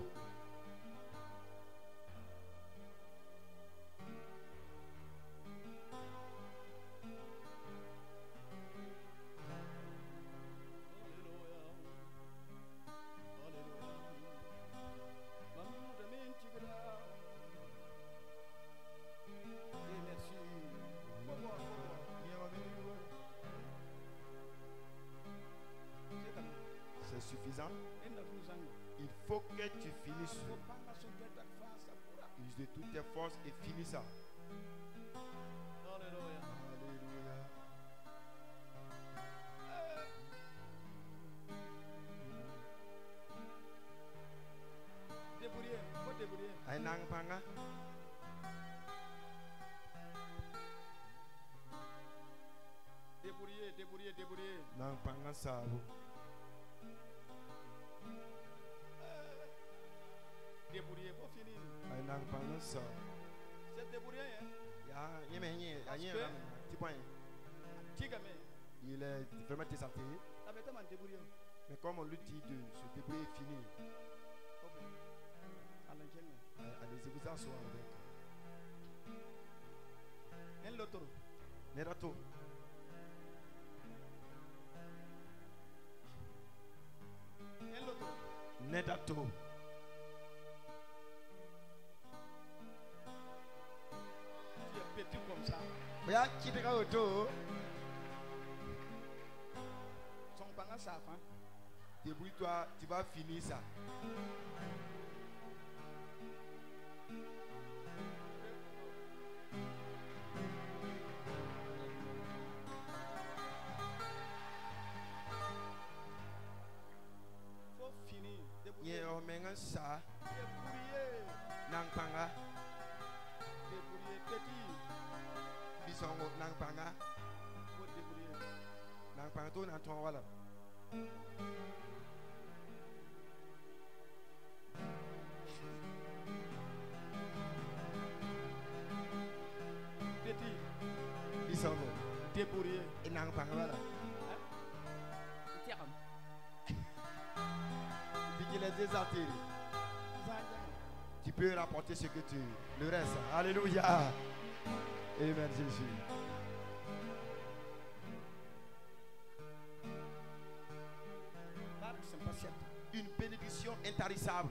C'est suffisant. Il faut que tu finisses. Use de toutes tes forces et finis ça. Alléluia. Débrouiller, faut débrouiller. Ainang panga. Débrouiller. Nang panga ça. Débrouiller, faut finir. Ainang panga ça. C'est débrouiller, hein? Il est vraiment désaltéré. Débrouiller. Mais comme on lui dit de se débrouiller et finir, allez-y vous asseoir avec. Un loto. Nerato. Nedato. Tu es petit comme ça. Regarde qui te auto. Son panga ça, hein? Débrouille-toi, tu vas finir ça. Faut finir. Ye o menga sa Débrouiller. nang panga Débrouiller, petit. bisongo nang panga Faut débrouiller. nang panga to na ton wala. Petit. Bisongo Débrouiller. et nang panga wala. Il est désaltéré. Tu peux rapporter ce que tu le reste. Alléluia. Amen Jésus. Une bénédiction intarissable.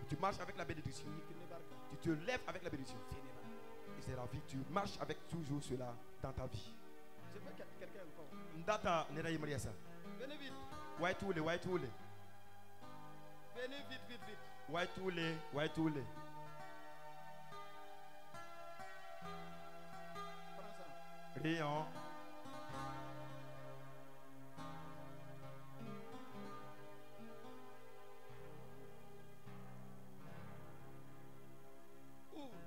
Tu marches avec la bénédiction. Tu te lèves avec la bénédiction. Et c'est la vie. Tu marches avec toujours cela dans ta vie. Je veux quelqu'un encore. Ndata nera yimriya sa. Venez vite. White Woolly, White Woolly. Venez vite, vite, vite. White Woolly, White Woolly. Prends ça. Rayon. Ouvre.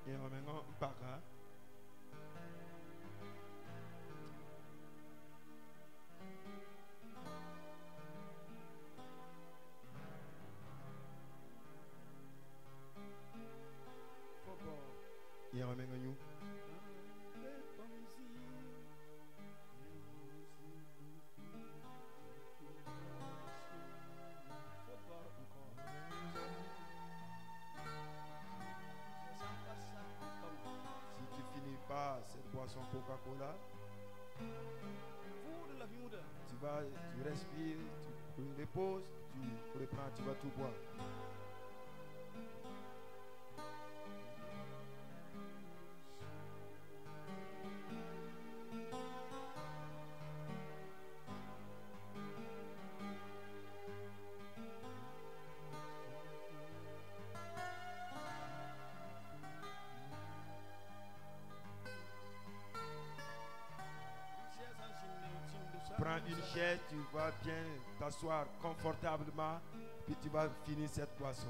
Et on met un baka. Faut boire. Et on met un you. Faut boire encore. Je sens pas ça comme. Si tu finis pas cette boisson Coca-Cola, Vous de la viande. tu respires, tu reposes, tu reprends, tu vas tout boire. Prends une chaise, tu vas bien t'asseoir confortablement, puis tu vas finir cette boisson.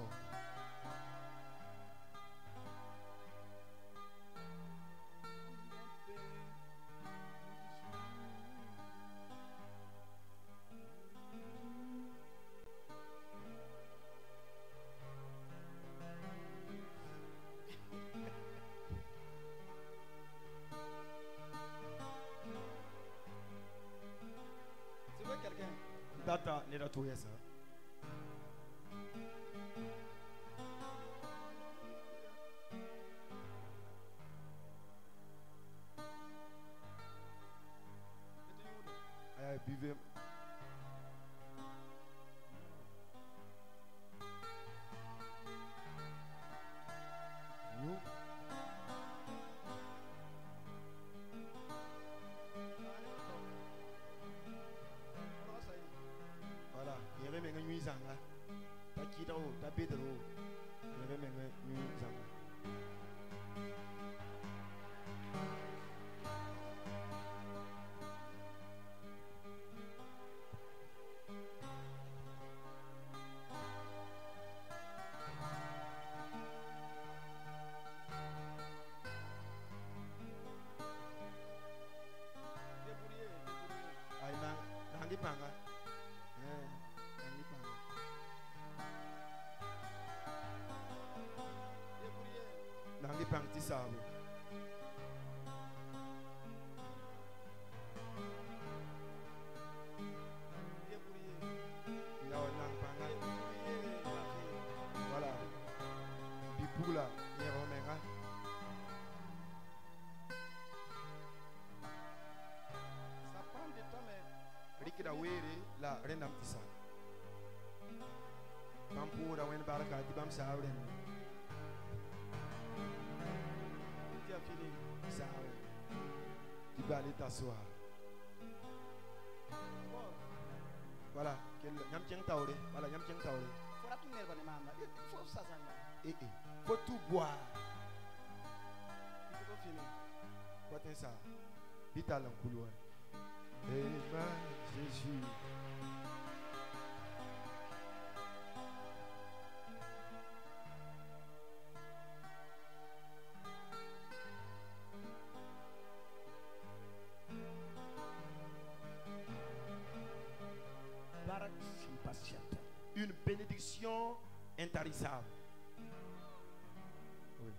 Tu veux quelqu'un? Data nera toya sa. Aya buvez. You. Voilà, il y avait même une zanga. Ta kita o, ta bedro. Il y avait même une zanga. Ay na, nangi panga. Nangi panga. Nangi pang ti sabo. Yao nang panga. Voilà. Bipula, yero menga. Ça prend du temps, mais. Rikida were la renam ti sa. Pampura wen baraka di bam sa ren. Tu as fini. Sa ren. Tu vas aller t'asseoir. Bon. Voilà, nyam tieng taure. Voilà, nyam tieng taure. Faudra tout nerf de maman. Il faut ça, ça. Faut tout boire. Il faut finir. Quoi t'es ça? Vite à l'encouloir. Amen, Jésus. Barak impatiente. Une bénédiction intarissable. Oui.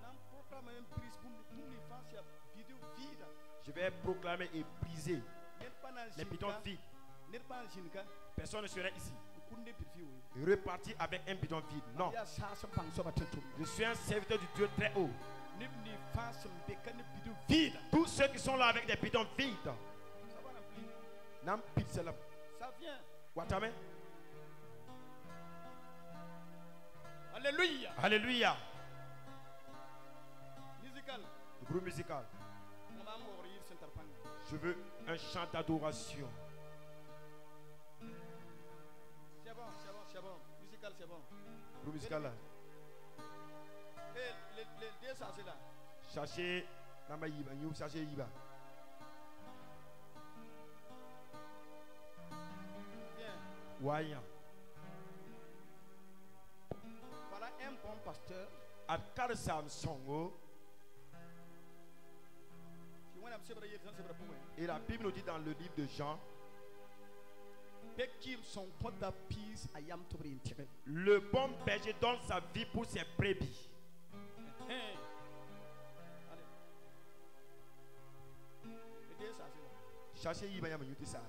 Não proclama uma pris pour infância vidéo vida. Je vais proclamer et briser Nem para les bidons vides. Nem para jinka. Personne ne serait ici. Kunde perfil. Repartir avec un bidon vide. Non. Ya sasa pang soba tentum. Je suis un serviteur du Dieu très haut. Nem ni fasa mbeka ne vidéo vida. Tous ceux qui sont là avec des bidons vides, Nam pixel. Ça vient. Watame. Alléluia. Alléluia. Musical. Le groupe musical. Je veux un chant d'adoration. C'est bon, c'est bon, c'est bon. Musical, c'est bon. Le groupe musical là. Et les deux sachets là. Cherchez Nama Yiba, you cherchez Yiba. Bien. Waya. Voilà un bon pasteur. At Karsam Songo. Et la Bible nous dit dans le livre de Jean, le bon berger donne sa vie pour ses brebis. Cherchez Yiba Yama Yuti Sa.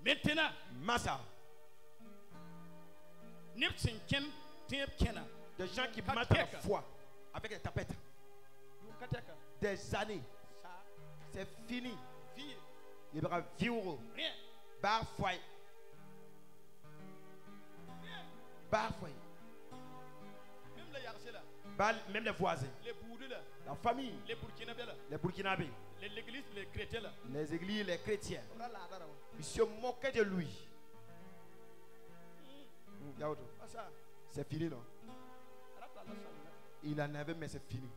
Maintenant, Massa. des Des gens qui matent la foi avec des tapettes. Des années. C'est fini. Il y aura vivre. Rien. Bar foyer. Bar foyer. Même les Yarcés là. Même les voisins. Les Boudous là. La famille. Les Burkinabés là. Les Burkinabés. L'église, les chrétiens là. Les églises, les chrétiens. Ils se moquaient de lui. C'est fini, non? Il en avait, mais c'est fini.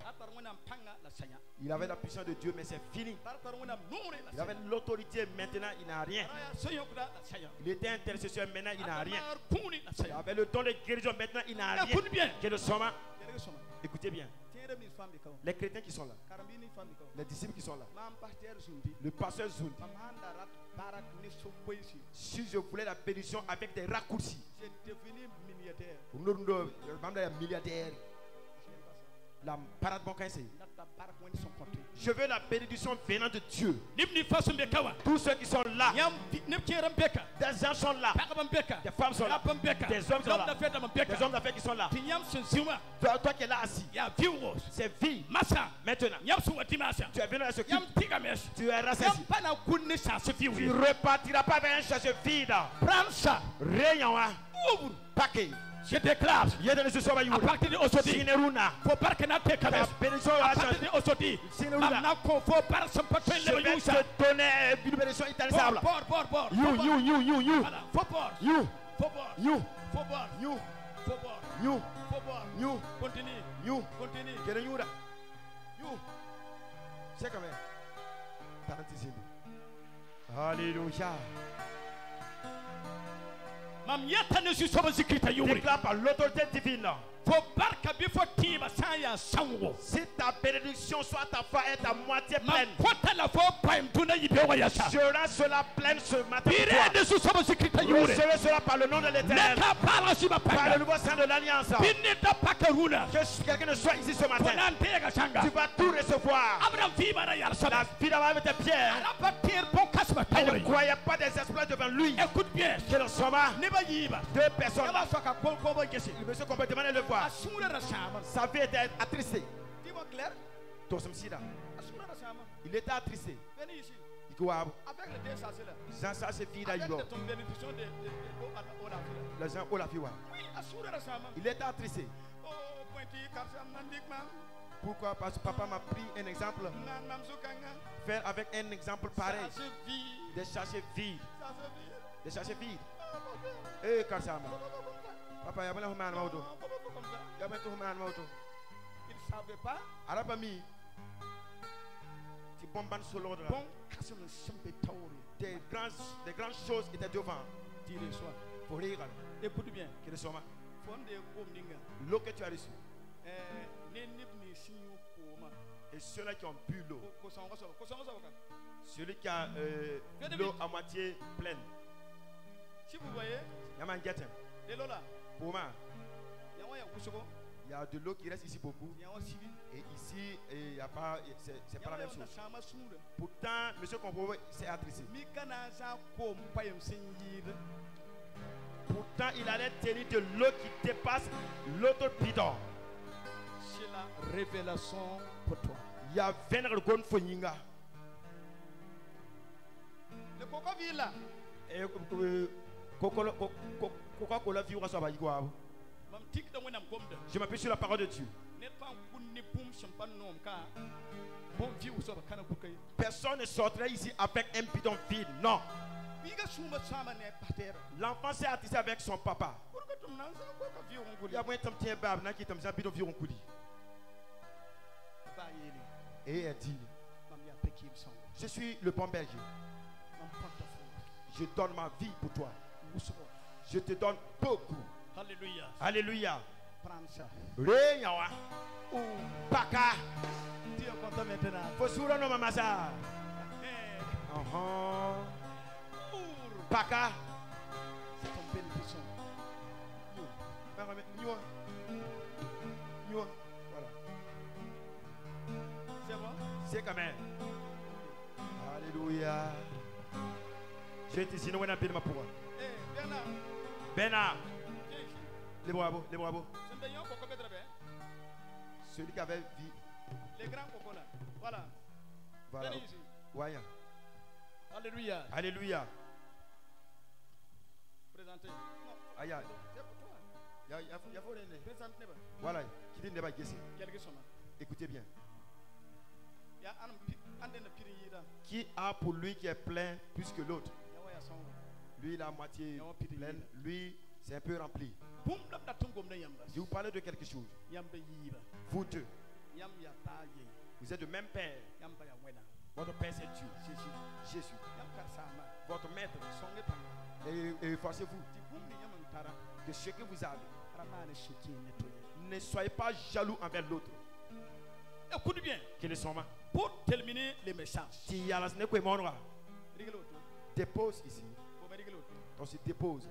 Il avait la puissance de Dieu, mais c'est fini. Il avait l'autorité, maintenant il n'a rien. Il était intercesseur, maintenant il n'a rien. Il avait le don de guérison, maintenant il n'a rien. Quel est le soma? Écoutez bien. Les chrétiens qui sont là, les disciples qui sont là, le pasteur Zundi. Si je voulais la bénédiction avec des raccourcis, j'ai devenu milliardaire. La parade bon je veux la bénédiction venant de Dieu. Tous ceux qui sont là, des gens sont là, des femmes sont là, des hommes sont là, des hommes d'affaires qui sont là. Toi qui es là assis, c'est vie. Maintenant, tu es venu à ce culte, tu es rassasié. Tu ne repartiras pas avec un chercheur vide. Prends ça. Rien, paquet. Je déclare à partir d'aujourd'hui, faut pas que notre cabesse. À partir d'aujourd'hui, maintenant qu'on faut pas se passer je vais te donner une bénédiction intarissable. You. Continue. C'est quand même. Alléluia. Déclare par l'autorité divine. Si ta bénédiction soit ta foi est à moitié pleine, sera cela pleine ce matin. Vous serez cela par le nom de l'Éternel, par le nouveau sang de l'Alliance. Que quelqu'un ne soit ici ce matin, tu vas tout recevoir. La vie d'Abraham était Pierre. Elle ne croyait pas des exploits devant lui. Écoute bien. Quel soma, deux personnes. Le monsieur complètement le voir. Sa vie était attristée. Il était attristé. Avec les deux sachets là. Jean ça c'est fille d'Aïbo. Les gens ont la vie. Il était attristé. Pourquoi? Parce que papa m'a pris un exemple. Faire avec un exemple pareil. Des sachets vides. Des sachets vides. Eh, Karsama. Papa, il y a un man auto. Il y a un man auto. Il ne savait pas. Arabami. Tu bombes solo de là. Des grandes choses étaient devant. Pour rire. Écoute bien. Quel est son nom? L'eau que tu as reçue. Et ceux-là qui ont bu l'eau. Celui qui a l'eau à moitié pleine. Si vous voyez, de l'eau là. Pour moi, il y a de l'eau qui reste ici beaucoup. Et ici, il n'y a pas, c'est pas la même chose. Pourtant, monsieur Compo s'est attristé. Pourtant, il allait tenir de l'eau qui dépasse l'autre bidon. C'est la révélation pour toi. Il y a 20 gonfo nyinga. villa. Et Coca-Cola vivra sur la Baïgoa. Mam tik da wenam gomda. Je m'appuie sur la parole de Dieu. Net pan kunni pum champan nom ka. Bon view so ba kana kukay. Personne ne sortirait ici avec un bidon vide. Non. Biga suma sama ne patera. L'enfant s'est attisé avec son papa. Pourquoi tu m'as ça ko ka view Il y a moyen de t'emmener un bab, n'a qui t'emmener un bidon viron couli. Ba yeli. Et elle dit, Mam ya pekim son. je suis le bon berger. Mam panta fo. Je donne ma vie pour toi. Muso. Je te donne beaucoup. Alléluia. Alléluia. Prends ça. Réyawa. Ou Paka. tu es content maintenant. Fosura no mamasa. Eh. Pour Paka. c'est ton bénédiction. Voilà. C'est bon? C'est quand même. Alléluia. Je te dis, nous avons un pour. Eh, Bernard. Bernard. Viens ici. Les bravos, les bravos. C'est un bayon coco peut bien. Celui qui avait vie. Les grands cocos là. Voilà. Voilà. Venez ici. Voyons. Alléluia. Alléluia. Présentez. Non. Aïe, aïe. C'est pour toi. Il y a Présente n'est pas. Voilà. Qui dit ne pas guesser. Quelque chose. Écoutez bien. Il y a un de piri yida. Qui a pour lui qui est plein plus que l'autre? Il y a son. Lui, il a moitié pleine. Lui, c'est un peu rempli. Boum la datum comme yamba. Je vous parle de quelque chose. Yamba yiba. Vous deux, Yam ya taye. vous êtes de même père. Yamba ya wena. Votre père, c'est Dieu. Jésus. Yam karsama. Votre maître. Songe panga. Et efforcez-vous Ti boum ni yam tara. que ce que vous avez, Ramane shiki netoye. ne soyez pas jaloux envers l'autre. Écoute bien. Qu'il est son main. Pour terminer les messages. Si y a la snake ou monra, Rigolo to. dépose ici. Ko ba rigolo to. On se dépose.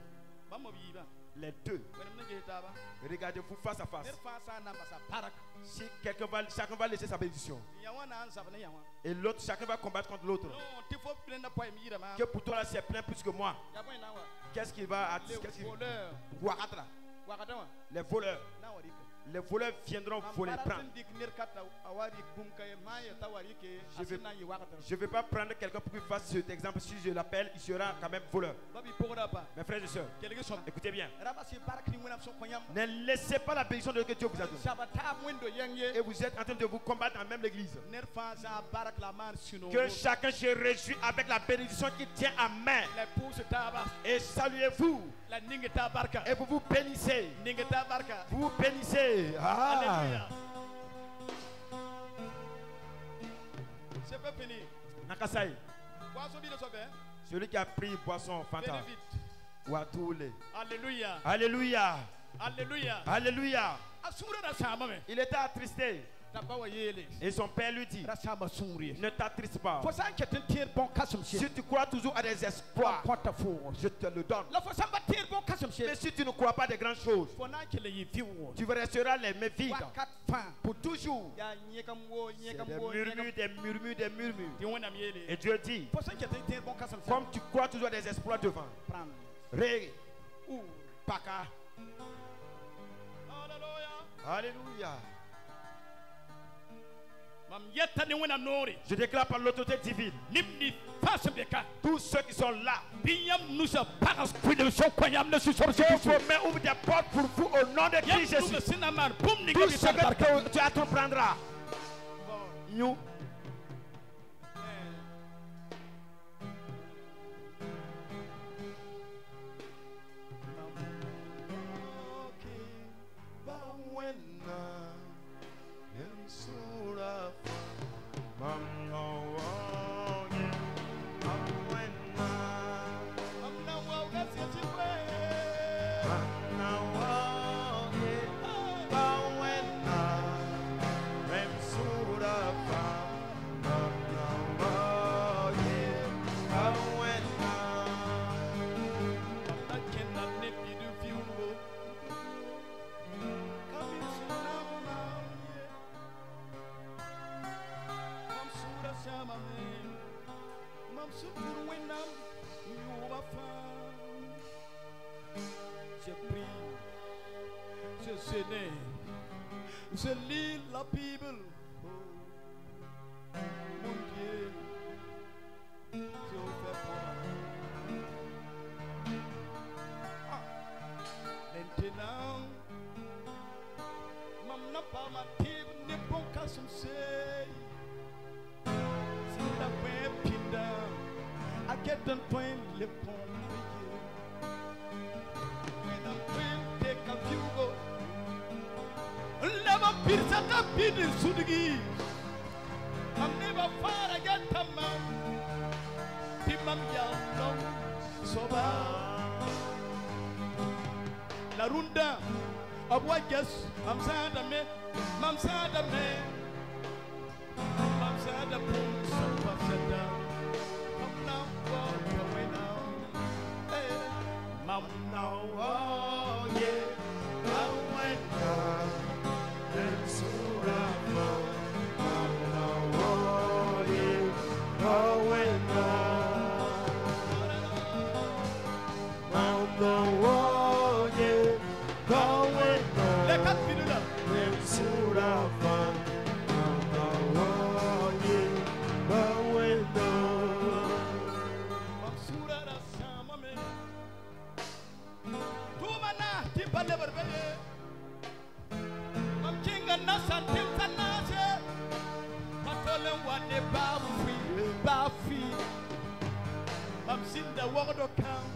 Ba mo yiba. Les deux. Wena mna jeta ba. Regardez-vous face à face. Der fa sa na basa parak. Si chacun va laisser sa bénédiction. Yawa na ansa ba na yawa. Et l'autre, chacun va combattre contre l'autre. Non, ti fo plena poem yira ma. Que pour toi là c'est plein plus que moi. Ya boy na wa. Qu'est-ce qu'il va Les attirer? voleurs. Ouattara. Wakata wa. Les voleurs. Na warika. Les voleurs viendront voler, prendre. Je ne vais pas prendre quelqu'un pour qu'il fasse cet exemple. Si je l'appelle, il sera quand même voleur. Mes frères et sœurs, écoutez bien. Ne laissez pas la bénédiction de Dieu vous a donné. Et vous êtes en train de vous combattre dans la même église. Que chacun se réjouit avec la bénédiction qui tient à main. Et saluez-vous. Et vous vous bénissez. Vous vous bénissez. Ah. Alléluia. C'est pas fini. Nakasai. Alléluia. Celui qui a pris boisson Fanta. Watoule. Alléluia. Alléluia. Alléluia. Alléluia. Il était attristé. Et son père lui dit, ne t'attriste pas. Si tu crois toujours à des espoirs, je te le donne. Mais si tu ne crois pas à des grandes choses, tu resteras les mains vides pour toujours. C'est des murmures, des murmures. Et Dieu dit, comme tu crois toujours à des espoirs devant, Ré, Paka. Alléluia. Je déclare par l'autorité divine, tous ceux qui sont là, que vos mains ouvrent des portes pour vous au nom de Christ Jésus. Tout ce que tu entreprendras. Nous. Je prie, je gênais, je lis la Bible. Oh, mon Dieu, je fais peur. get the twin lip on with a twin take a few go. Never pierce at the pit in Sudigi. I'm never far again, Tamam. Timam Yalong, Soba. La Runda, of what guess, I'm sad a man, Mam sad a man. I'm sad a pool, some of the down. I'm now walk away now. Hey, Mam now, oh yeah, I went down and Surama. Mam now, oh yeah, I went down. Mam now, oh yeah, I went down. Let us be the and Surama. I'm sin the word of count,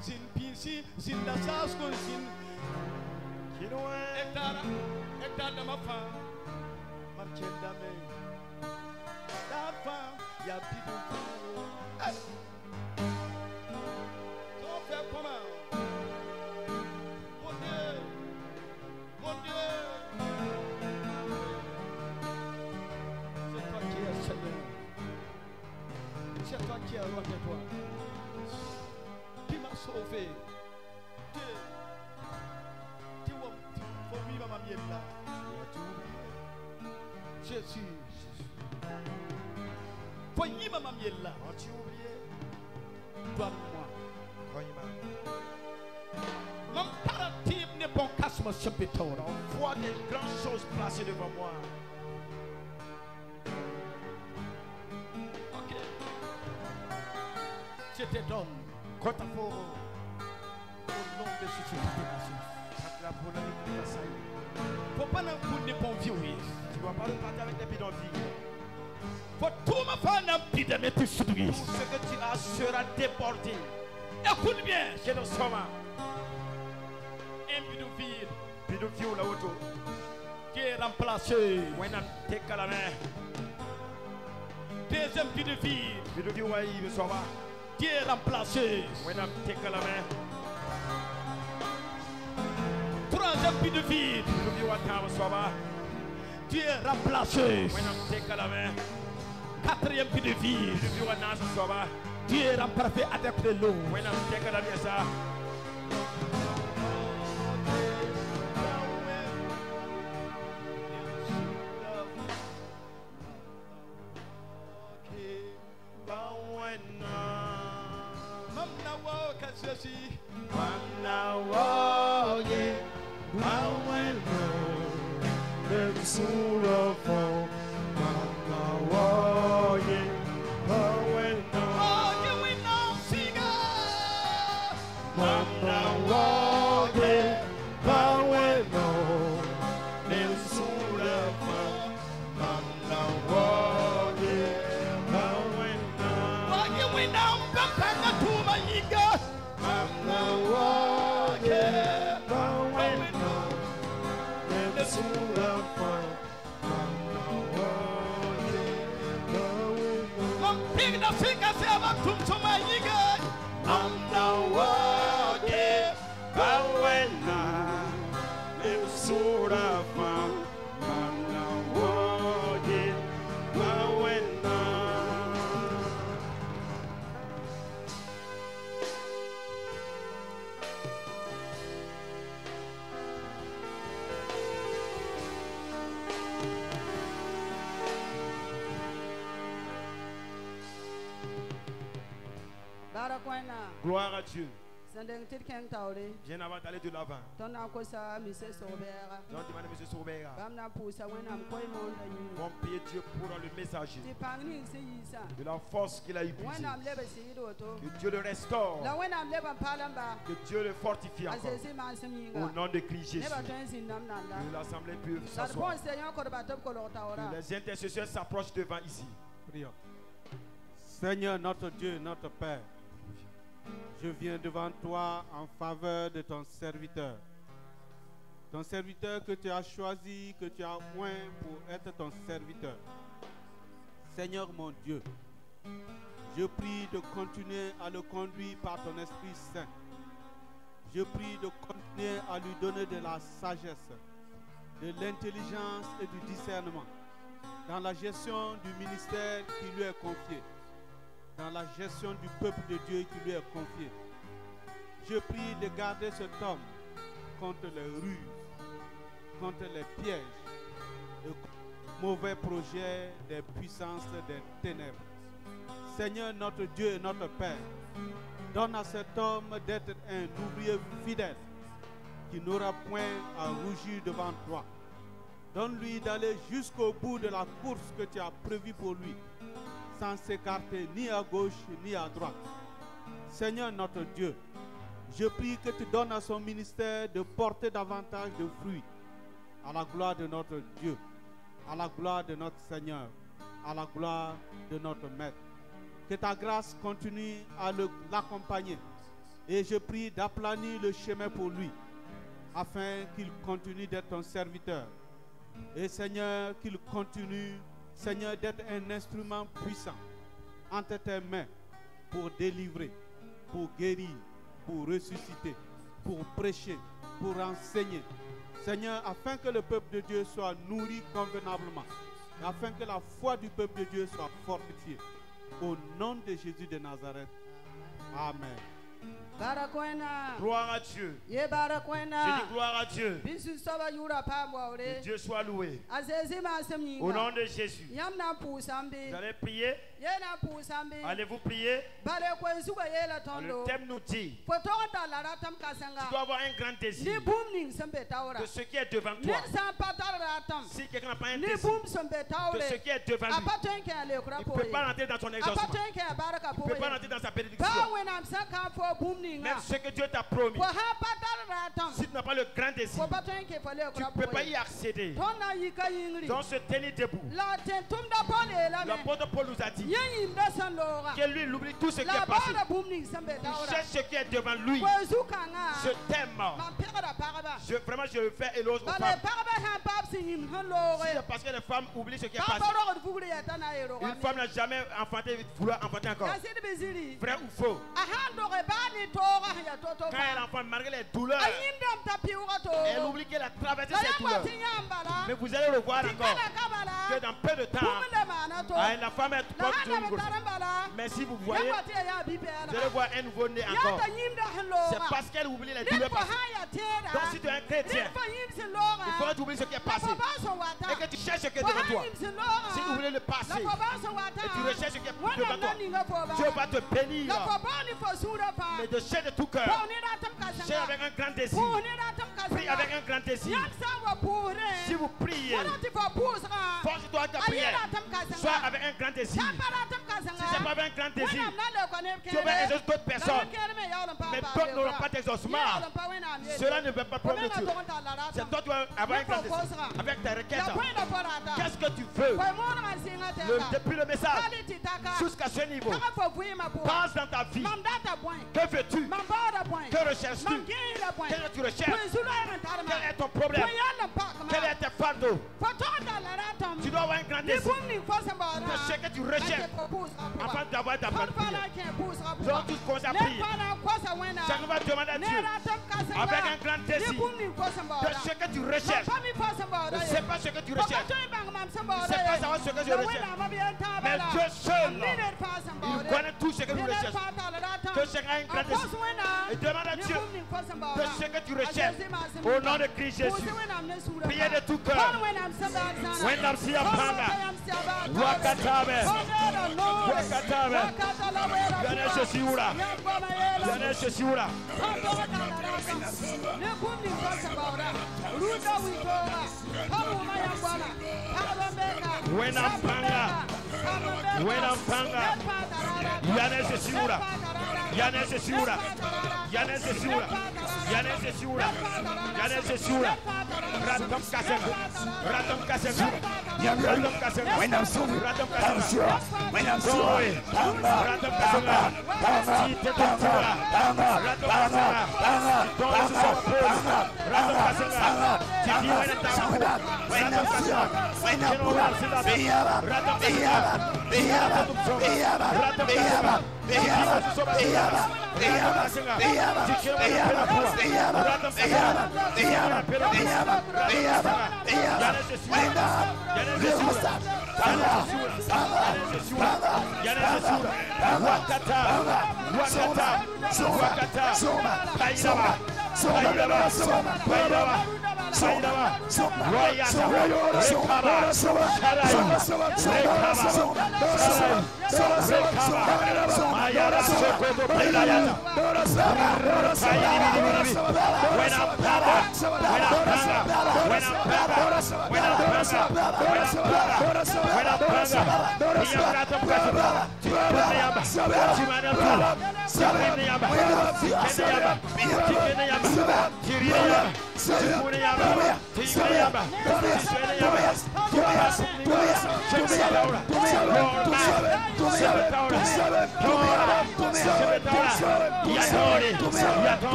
sin PC, sin the South School, sin. You know what? Ekta ma fa, mam chenda me. That fa, ya people. Don't faire comment. Mon Dieu, mon Dieu. C'est toi qui es Seigneur. C'est toi qui es roi de toi. Qui m'a sauvé. Tu vas vivre ma vie là. Jésus. Faut vivre ma vie là. Tu oublié. Donne-moi. Mon paradigme n'est pas casse mon chapitre. On voit des grandes choses placées devant moi. Ok. Je te donne. Quant à vous, Au nom de Jésus Christ. Faut pas n'en prendre des bons vieux. tu ne dois pas le parler avec des bidonvilles. Faut tout me faire un petit de mes petits Tout ce que tu as sera déporté. Écoute bien. J'ai le soma. Un bidonville Bidonville là-haut. qui est remplacé. When I'm take à la main. Deuxième bidonville Bidonville ouais, il me soma. qui est remplacé. When I'm take à la main. Troisième bidonville Bidonville ouais, il me soma. qui est remplacé. When I'm take à la main. Quatrième bidonville Bidonville ouais, il me soma. qui est remplacé avec de l'eau. When I'm take à la main, ça. Gloire à Dieu. Bien avant d'aller de l'avant. Donc demandez M. Soubera. Bon prier Dieu pour le messager. De la force qu'il a épuisée. Que Dieu le restaure. Que Dieu le fortifie encore. Au nom de Christ Jésus. Que l'assemblée puisse s'asseoir. Que les intercesseurs s'approchent devant ici. Prions. Seigneur notre Dieu, notre Père, je viens devant toi en faveur de ton serviteur. Ton serviteur que tu as choisi, que tu as oint pour être ton serviteur. Seigneur mon Dieu, je prie de continuer à le conduire par ton Esprit Saint. Je prie de continuer à lui donner de la sagesse, de l'intelligence et du discernement dans la gestion du ministère qui lui est confié, dans la gestion du peuple de Dieu qui lui est confié. Je prie de garder cet homme contre les ruses, contre les pièges, les mauvais projets des puissances des ténèbres. Seigneur notre Dieu et notre Père, donne à cet homme d'être un ouvrier fidèle qui n'aura point à rougir devant toi. Donne-lui d'aller jusqu'au bout de la course que tu as prévue pour lui, sans s'écarter ni à gauche ni à droite. Seigneur notre Dieu, je prie que tu donnes à son ministère de porter davantage de fruits à la gloire de notre Dieu, à la gloire de notre Seigneur, à la gloire de notre Maître. Que ta grâce continue à l'accompagner. Et je prie d'aplanir le chemin pour lui, afin qu'il continue d'être ton serviteur. Et Seigneur, qu'il continue, Seigneur, d'être un instrument puissant entre tes mains pour délivrer, pour guérir, pour ressusciter, pour prêcher, pour enseigner. Seigneur, afin que le peuple de Dieu soit nourri convenablement, afin que la foi du peuple de Dieu soit fortifiée. Au nom de Jésus de Nazareth. Amen. Gloire à Dieu. Je dis gloire à Dieu. Que Dieu soit loué. Au nom de Jésus. Vous allez prier. Allez-vous prier? Le thème nous dit, tu dois avoir un grand désir de ce qui est devant toi. Si quelqu'un n'a pas un désir de ce qui est devant lui, il ne peut pas rentrer dans son exaucement. Il ne peut pas rentrer dans sa bénédiction. Même ce que Dieu t'a promis, si tu n'as pas le grand désir, tu ne peux pas y accéder. Donc se tenir debout. L'apôtre Paul nous a dit que lui, il oublie tout ce qui est passé. Il cherche ce qui est devant lui. Je t'aime. Vraiment, je le fais éloge aux femmes. Si c'est parce que les femmes oublient ce qui est passé. Une femme n'a jamais enfanté, vouloir enfanter encore. Vrai ou faux? Quand elle enfante, malgré les douleurs, elle oublie qu'elle a traversé ces douleurs. Mais vous allez le voir encore, que dans peu de temps, la femme est comme mais si vous voyez, vous allez voir un nouveau-né encore. C'est parce qu'elle oublie les douleurs passées. Donc si tu es un chrétien, il faut que tu oublies ce qui est passé et que tu cherches ce qui est devant toi. Si tu oublies le passé et tu recherches ce qui est devant toi, Dieu va te bénir. Mais de chercher de tout cœur, cherche avec un grand désir, prie avec un grand désir. Si vous priez, force-toi à ta prière, sois avec un grand désir. Si ce n'est pas avec un grand désir, tu vas exaucer d'autres personnes, mais d'autres n'auront pas d'exaucement. Cela ne veut pas prendre Dieu. C'est toi qui dois avoir un grand désir avec ta requête. Qu'est-ce que tu veux? Depuis le message jusqu'à ce niveau, passe dans ta vie. Que veux-tu? Que recherches-tu? Quel est tu recherches? Quel est ton problème? Quel est tes fardeaux? Tu dois avoir un grand désir de ce que tu recherches afin d'avoir ta bonne prière. Donc tous commencent à prier. Chacun va demander à Dieu avec un grand désir de ce que tu recherches. Ne sais pas ce que tu recherches. Ne sais pas savoir ce que je recherche. Mais Dieu seul, il connaît tout ce que tu recherches. Que chacun a un grand désir. Et demande à Dieu de ce que tu recherches. Au nom de Christ Jésus. Priez de tout cœur. Wenamsia Panga. Wakatabe. Wakatabe. Ganesha Siura. Ganesha Siura. Wenampanga. Wenampanga. Ganesha Siura. Ganesha Siura. Ganesha Siura. Ganesha Siura. Ganesha Siura. Ratom Kasem. Ratom Kasem.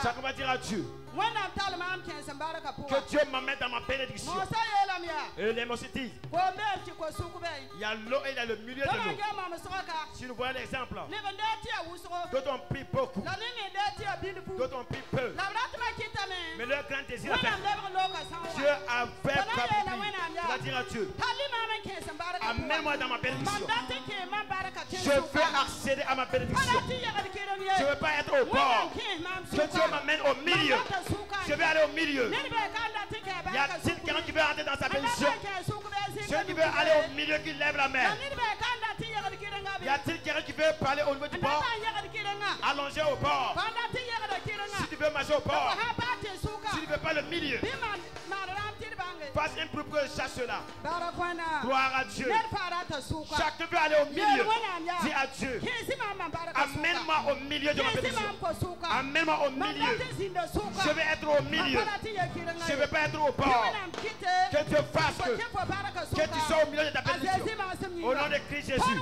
Chacun va dire à Dieu que Dieu m'amène dans ma bénédiction. Et les mots se disent, il y a l'eau et il y a le milieu de l'eau. Si nous voyons l'exemple, d'autres ont pris beaucoup, d'autres ont pris peu. Mais leur grand désir a fait. Dieu avait accompli. Tu vas dire à Dieu, amène-moi dans ma bénédiction. Je veux accéder à ma bénédiction. Je ne veux pas être au bord. Que Dieu m'amène au milieu. Je vais aller au milieu. Y a-t-il quelqu'un qui veut entrer dans sa bénédiction? Celui qui veut aller au milieu, qui lève la main. Y a-t-il quelqu'un qui veut parler au niveau du bord? Allongé au bord. Si tu veux marcher au bord, si tu ne veux pas le milieu, fasse un peu pour que je cherche cela. Gloire à Dieu. Chacun veut aller au milieu. Dis à Dieu, amène-moi au milieu de ma bénédiction. Amène-moi au milieu. Je vais être au milieu. Je ne veux pas être au bord. Que Dieu fasse que tu sois au milieu de ta bénédiction. Au nom de Christ Jésus.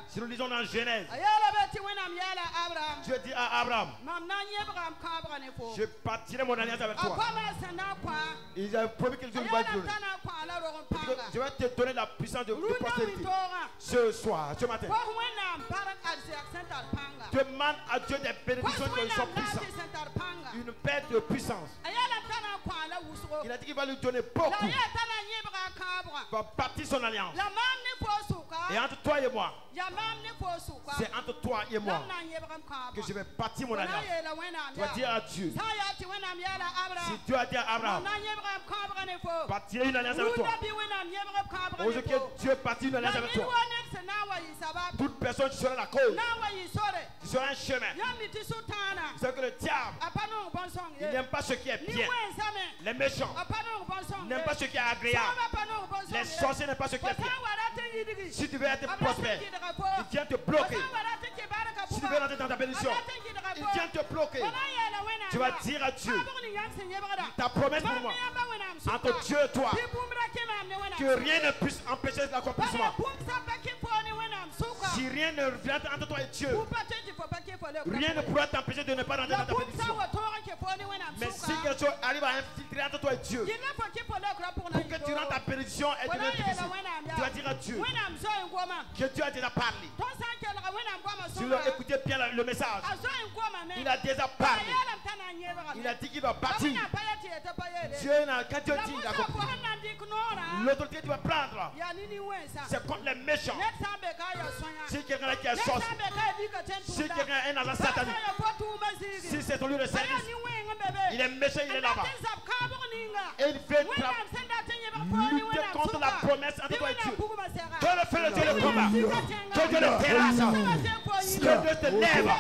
Si nous lisons dans Genèse, Dieu dit à Abraham, je partirai mon alliance avec toi. Il a promis quelque chose. Je vais te donner la puissance de prospérité. Ce soir, ce matin, demande à Dieu des bénédictions qui sont puissantes. Une perte de puissance. Il a dit qu'il va lui donner beaucoup. Il va bâtir son alliance. Et entre toi et moi, c'est entre toi et moi que je vais bâtir mon alliance. Tu vas dire à Dieu, si Dieu a dit à Abraham, bâtir une alliance avec toi. Aujourd'hui que Dieu bâtit une alliance avec toi. Toute personne qui sera la cause, qui sera un chemin. C'est que le diable, il n'aime pas ce qui est bien. Les méchants n'aiment pas ce qui est agréable. Les sorciers n'aiment pas ce qui est bien. Si tu veux être prospère, il vient te bloquer. Si tu veux rentrer dans ta bénédiction, il vient te bloquer. Tu vas dire à Dieu, ta promesse pour moi, entre Dieu et toi, que rien ne puisse empêcher l'accomplissement. Si rien ne vient entre toi et Dieu, rien ne pourra t'empêcher de ne pas rentrer dans ta bénédiction. Mais si quelque chose arrive à infiltrer entre toi et Dieu, pour que tu rentres ta bénédiction et devienne difficile, tu vas dire à Dieu que Dieu a déjà parlé. Si vous écoutez bien le message, il a déjà parlé. Il a dit qu'il va bâtir. Dieu, quand Dieu dit, il a compris. L'autorité tu vas prendre, c'est contre les méchants. Si quelqu'un qui est sorcier, si quelqu'un est un agent satanique, si c'est ton lieu de service, il est méchant, il est là-bas. Et il veut lutter contre la promesse entre toi et Dieu. Que le feu de Dieu le combat. Que Dieu le terrasse. Que Dieu te lève.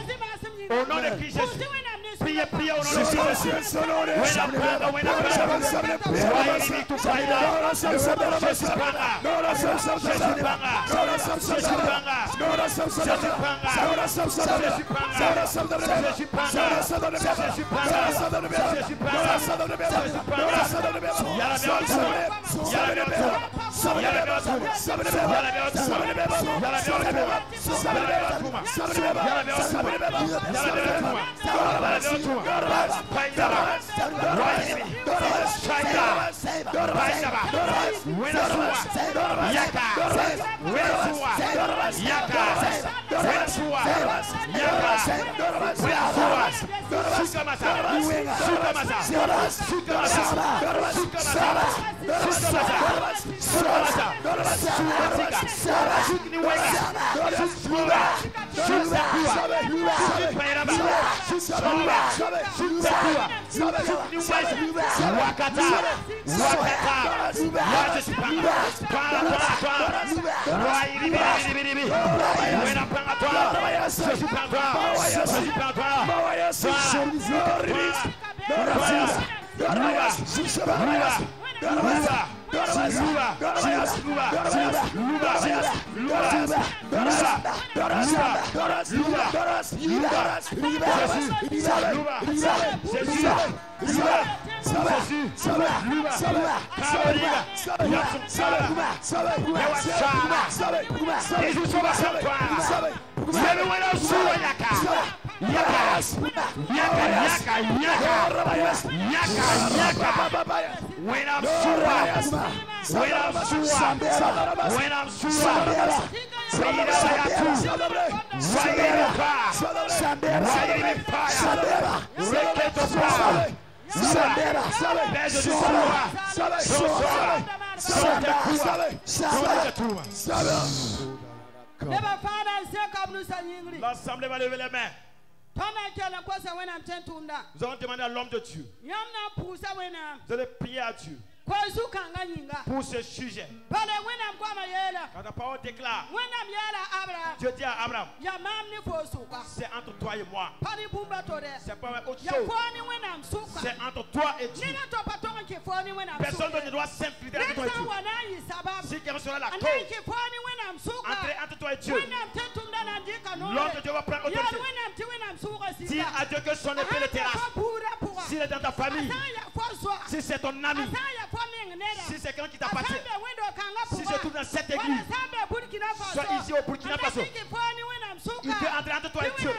Au nom de Christ Jésus. Priez, priez au nom de Christ Jésus. L'assemblée va lever les mains. Nous allons demander à l'homme de Dieu. Vous allez prier à Dieu. pour ce sujet. Quand ta parole déclare, Dieu dit à Abraham, c'est entre toi et moi. C'est pas autre chose. C'est entre toi et Dieu. Personne ne doit s'infiltrer entre toi et Dieu. Si quelqu'un sera la cause, entrer entre toi et Dieu. L'homme de Dieu va prendre autorité. Dis à Dieu que son épée le terrasse. S'il est dans ta famille, si c'est ton ami, si c'est quelqu'un qui t'appartient, si je trouve dans cette église, soit ici au Burkina Faso, il peut entrer entre toi et Dieu.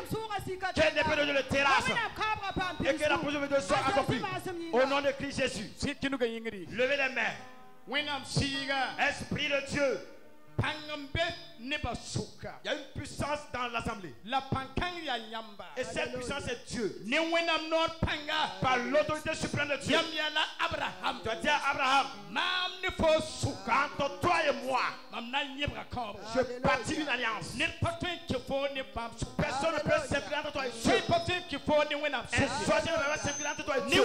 Que l'épée de Dieu le terrasse et que la prochaine de soit accomplie. Au nom de Christ Jésus. Levez les mains. Esprit de Dieu. Il y a une puissance dans l'assemblée. Et cette puissance est Dieu. Par l'autorité suprême de Dieu. Tu as dit à Abraham, entre toi et moi, je bâtis une alliance. Personne ne peut s'infiltrer entre toi et Dieu. Un sorcier ne peut pas s'infiltrer entre toi et Dieu.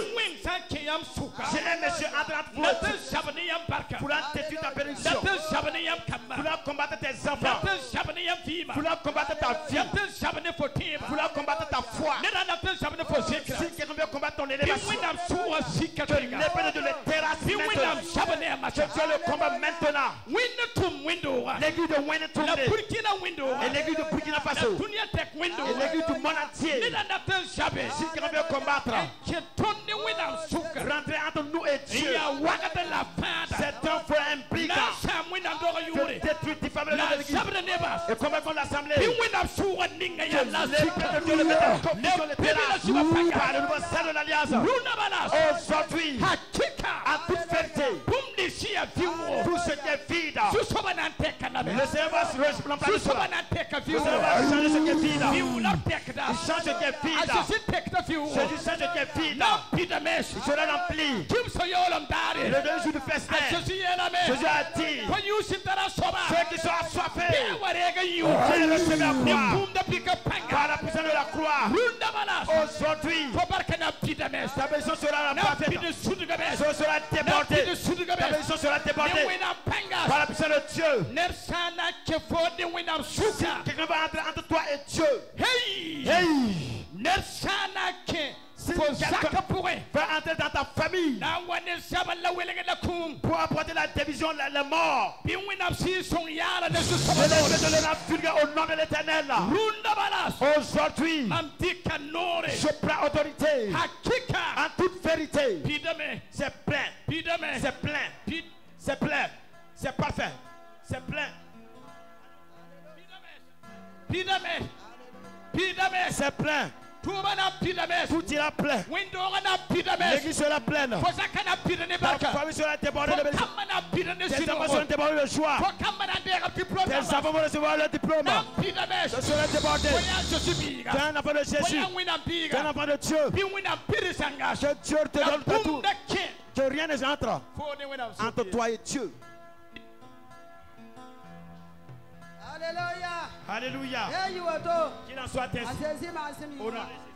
J'ai un monsieur entre vous et Dieu. Pour détruire ta bénédiction. Pour combattre tes enfants. Pour combattre ta vie. Pour combattre ta foi. Si quelqu'un veut combattre ton élévation, que l'épée de Dieu le terrasse maintenant. Que Dieu le combat maintenant. L'église de Winnetou et l'église de Burkina Faso et l'église du monde entier. Si quelqu'un veut combattre, rentrer entre nous et Dieu. C'est un feu impliquant de détruire, diffamer l'église et combattre l'assemblée. Que l'épée de Dieu le mette en confusion le terrasse par le nouveau sang de l'alliance. Aujourd'hui, à toute vérité, tout ce qui est vide, le Seigneur va remplacer cela. Le Seigneur va changer ce qui est vide. Il change ce qui est vide. Jésus change ce qui est vide. Il sera rempli. Le dernier jour du festin, Jésus a dit, ceux qui sont assoiffés, j'ai le chemin à boire par la puissance de la croix. Aujourd'hui, ta maison sera parfaite. Ta maison sera débordée. Ta maison sera débordée par la puissance de Dieu. Si quelqu'un va entrer entre toi et Dieu, si quelqu'un va entrer dans ta famille pour apporter la division, la mort, je laisse la fulgure au nom de l'Éternel. Aujourd'hui, je prends autorité en toute vérité. C'est plein, c'est plein, c'est plein, c'est parfait, c'est plein. C'est plein. Tout ira plein. L'église sera pleine. Ta famille sera débordée de bénédictions. Tes enfants seront débordés de joie. Tes enfants vont recevoir leur diplôme. Ils seront débordés. Tu es un enfant de Jésus. Tu es un enfant de Dieu. Que Dieu te donne tout. Que rien ne entre entre toi et Dieu. Alléluia. Qu'il en soit ainsi. Au nom de Jésus.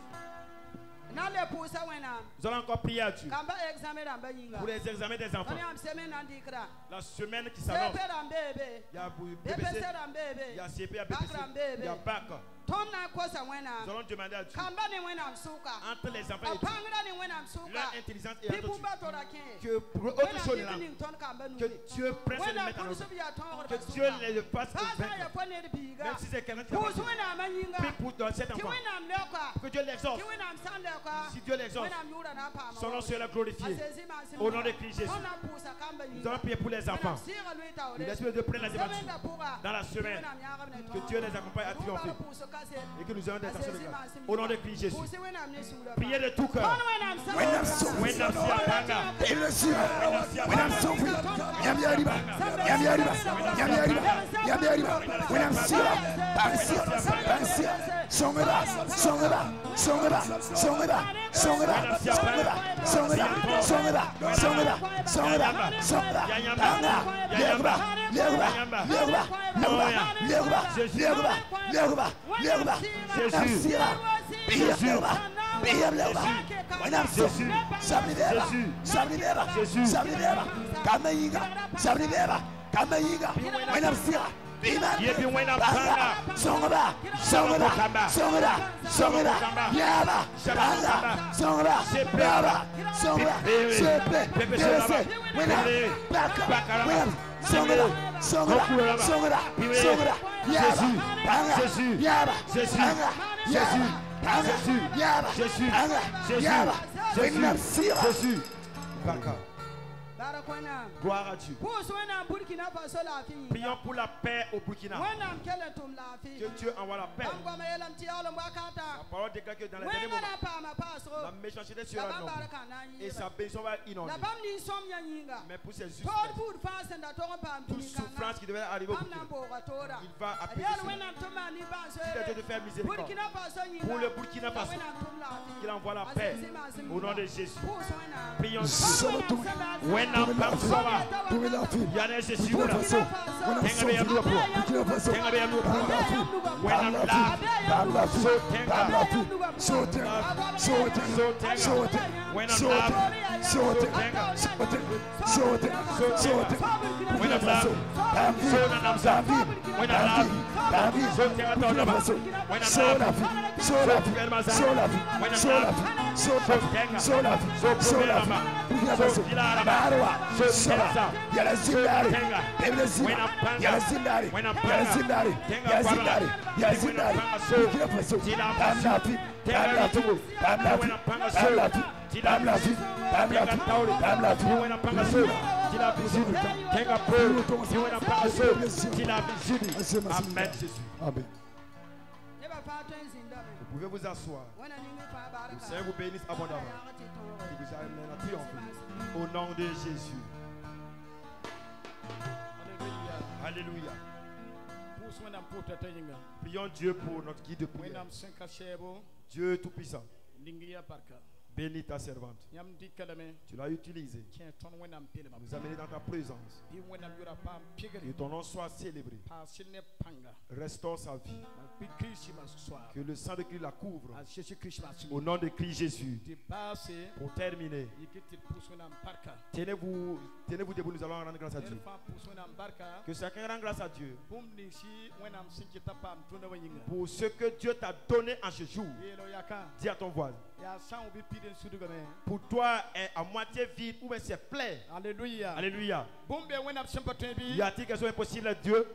Nous allons encore prier à Dieu pour les examens des enfants. La semaine qui s'annonce, il y a BBC, il y a CP, il y a BBC, il y a BAC. Nous allons demander à Dieu entre les enfants et Dieu leur intelligence et attitude que pour autre chose que Dieu prenne et les mette en œuvre, que Dieu les fasse vaincre, même si c'est quelqu'un qui a pris pour cet enfant, que Dieu l'exauce. Si Dieu l'exauce, son nom sera glorifié. Au nom de Christ Jésus, nous allons prier pour les enfants. L'Esprit de Dieu prenne la débatture dans la semaine, que Dieu les accompagne à triompher et que nous ayons des actions de grâce. Au nom de Christ Jésus, priez de tout cœur. Biyamleba. Wenamso. Sablibeba. Sablibeba. Sablibeba. Kamayinga. Sablibeba. Kamayinga. Wenamsia. Bima. Banga. Songaba. Songaba. Songaba. Songaba. Yaba. Banga. Songaba. Baba. Songaba. Sepe. Perese. Wenam. Baka. Wenam. Songaba. Songaba. Songaba. Songaba. Yaba. Banga. Yaba. Banga. Yaba. Jésus, Jésus, Jésus, Jésus, Baka. Gloire à Dieu. Prions pour la paix au Burkina. Que Dieu envoie la paix. La parole déclare que dans les derniers moments, la méchanceté sera nombreux et sa bénédiction va inonder. Mais pour ces justes, toute souffrance qui devait arriver au Burkina, il va apaiser cela. Il est Dieu de faire miséricorde. Pour le Burkina Faso, qu'il envoie la paix au nom de Jésus. Prions Dieu. Wenam Pamsoa, Yana Jésus, Vous pouvez vous asseoir. Le Seigneur vous bénisse abondamment. Il vous amène à triompher. Au nom de Jésus. Alléluia. Prions Dieu pour notre guide de prière. Dieu Tout-Puissant, bénis ta servante. Tu l'as utilisée. Nous amener dans ta présence. Que ton nom soit célébré. Restaure sa vie. Que le sang de Christ la couvre. Au nom de Christ Jésus. Pour terminer, tenez-vous debout, nous allons rendre grâce à Dieu. Que chacun rende grâce à Dieu pour ce que Dieu t'a donné en ce jour. Dis à ton voisin. Pour toi est à moitié vide ou bien c'est plein. Alléluia. Alléluia. Y a-t-il quelque chose impossible à Dieu?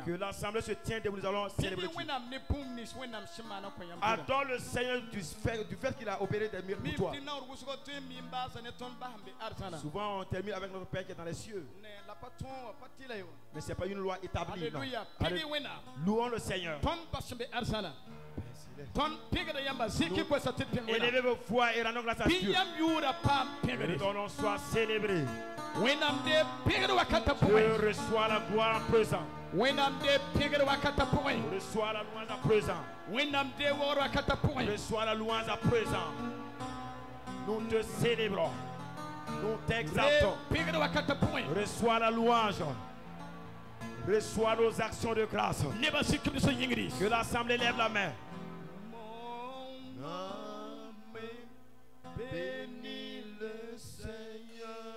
Que l'assemblée se tienne debout, nous allons célébrer Dieu. Adore le Seigneur du fait qu'il a opéré des miracles pour toi. Souvent on termine avec notre Père qui est dans les cieux. Mais ce n'est pas une loi établie. Alléluia. Louons le Seigneur. Élevez vos voix et rendons grâce à Dieu. Que ton nom soit célébré. Je reçois la gloire en présent. Je reçois la louange à présent. Je reçois la louange à présent. Nous te célébrons. Nous t'exaltons. Reçois la louange. Reçois nos actions de grâce. Que l'assemblée lève la main. Bénis le Seigneur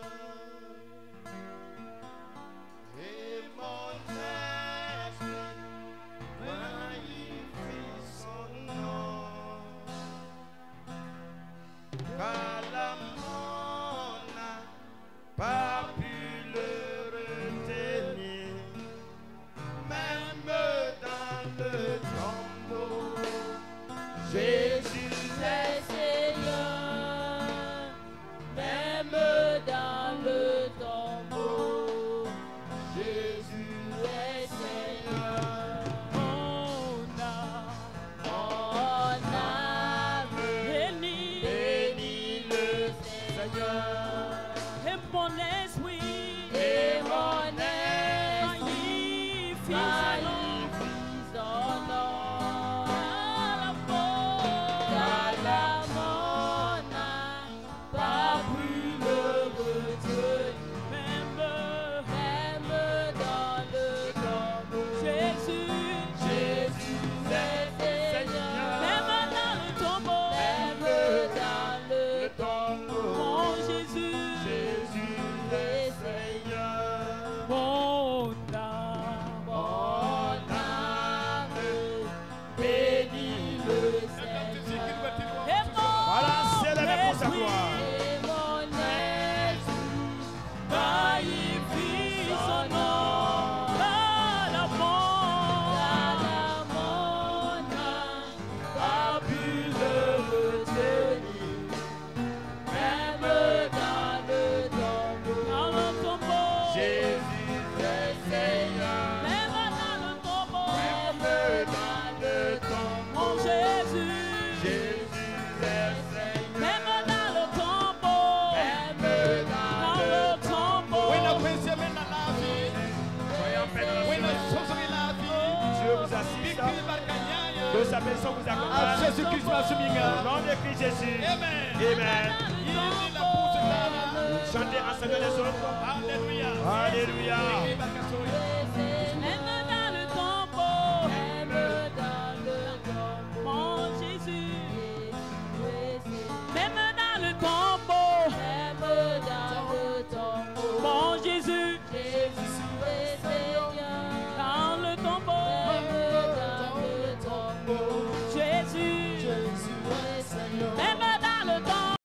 et mon esprit magnifie son nom, car la mort n'a pas pu le retenir, même dans le tombeau. bénédiction vous À accompagne. Jésus-Christ, ma Au soumise. nom de Christ Jésus. Amen. Amen. Il est la bouche là. Chantez ensemble les autres. Alléluia. Alléluia. Même dans le tombeau, même dans le tombeau, mon Jésus. Même dans le tombeau, même dans le tombeau, mon Jésus. Jésus est Seigneur. Dans le tombeau, même dans le tombeau, Jésus. Jésus est Seigneur.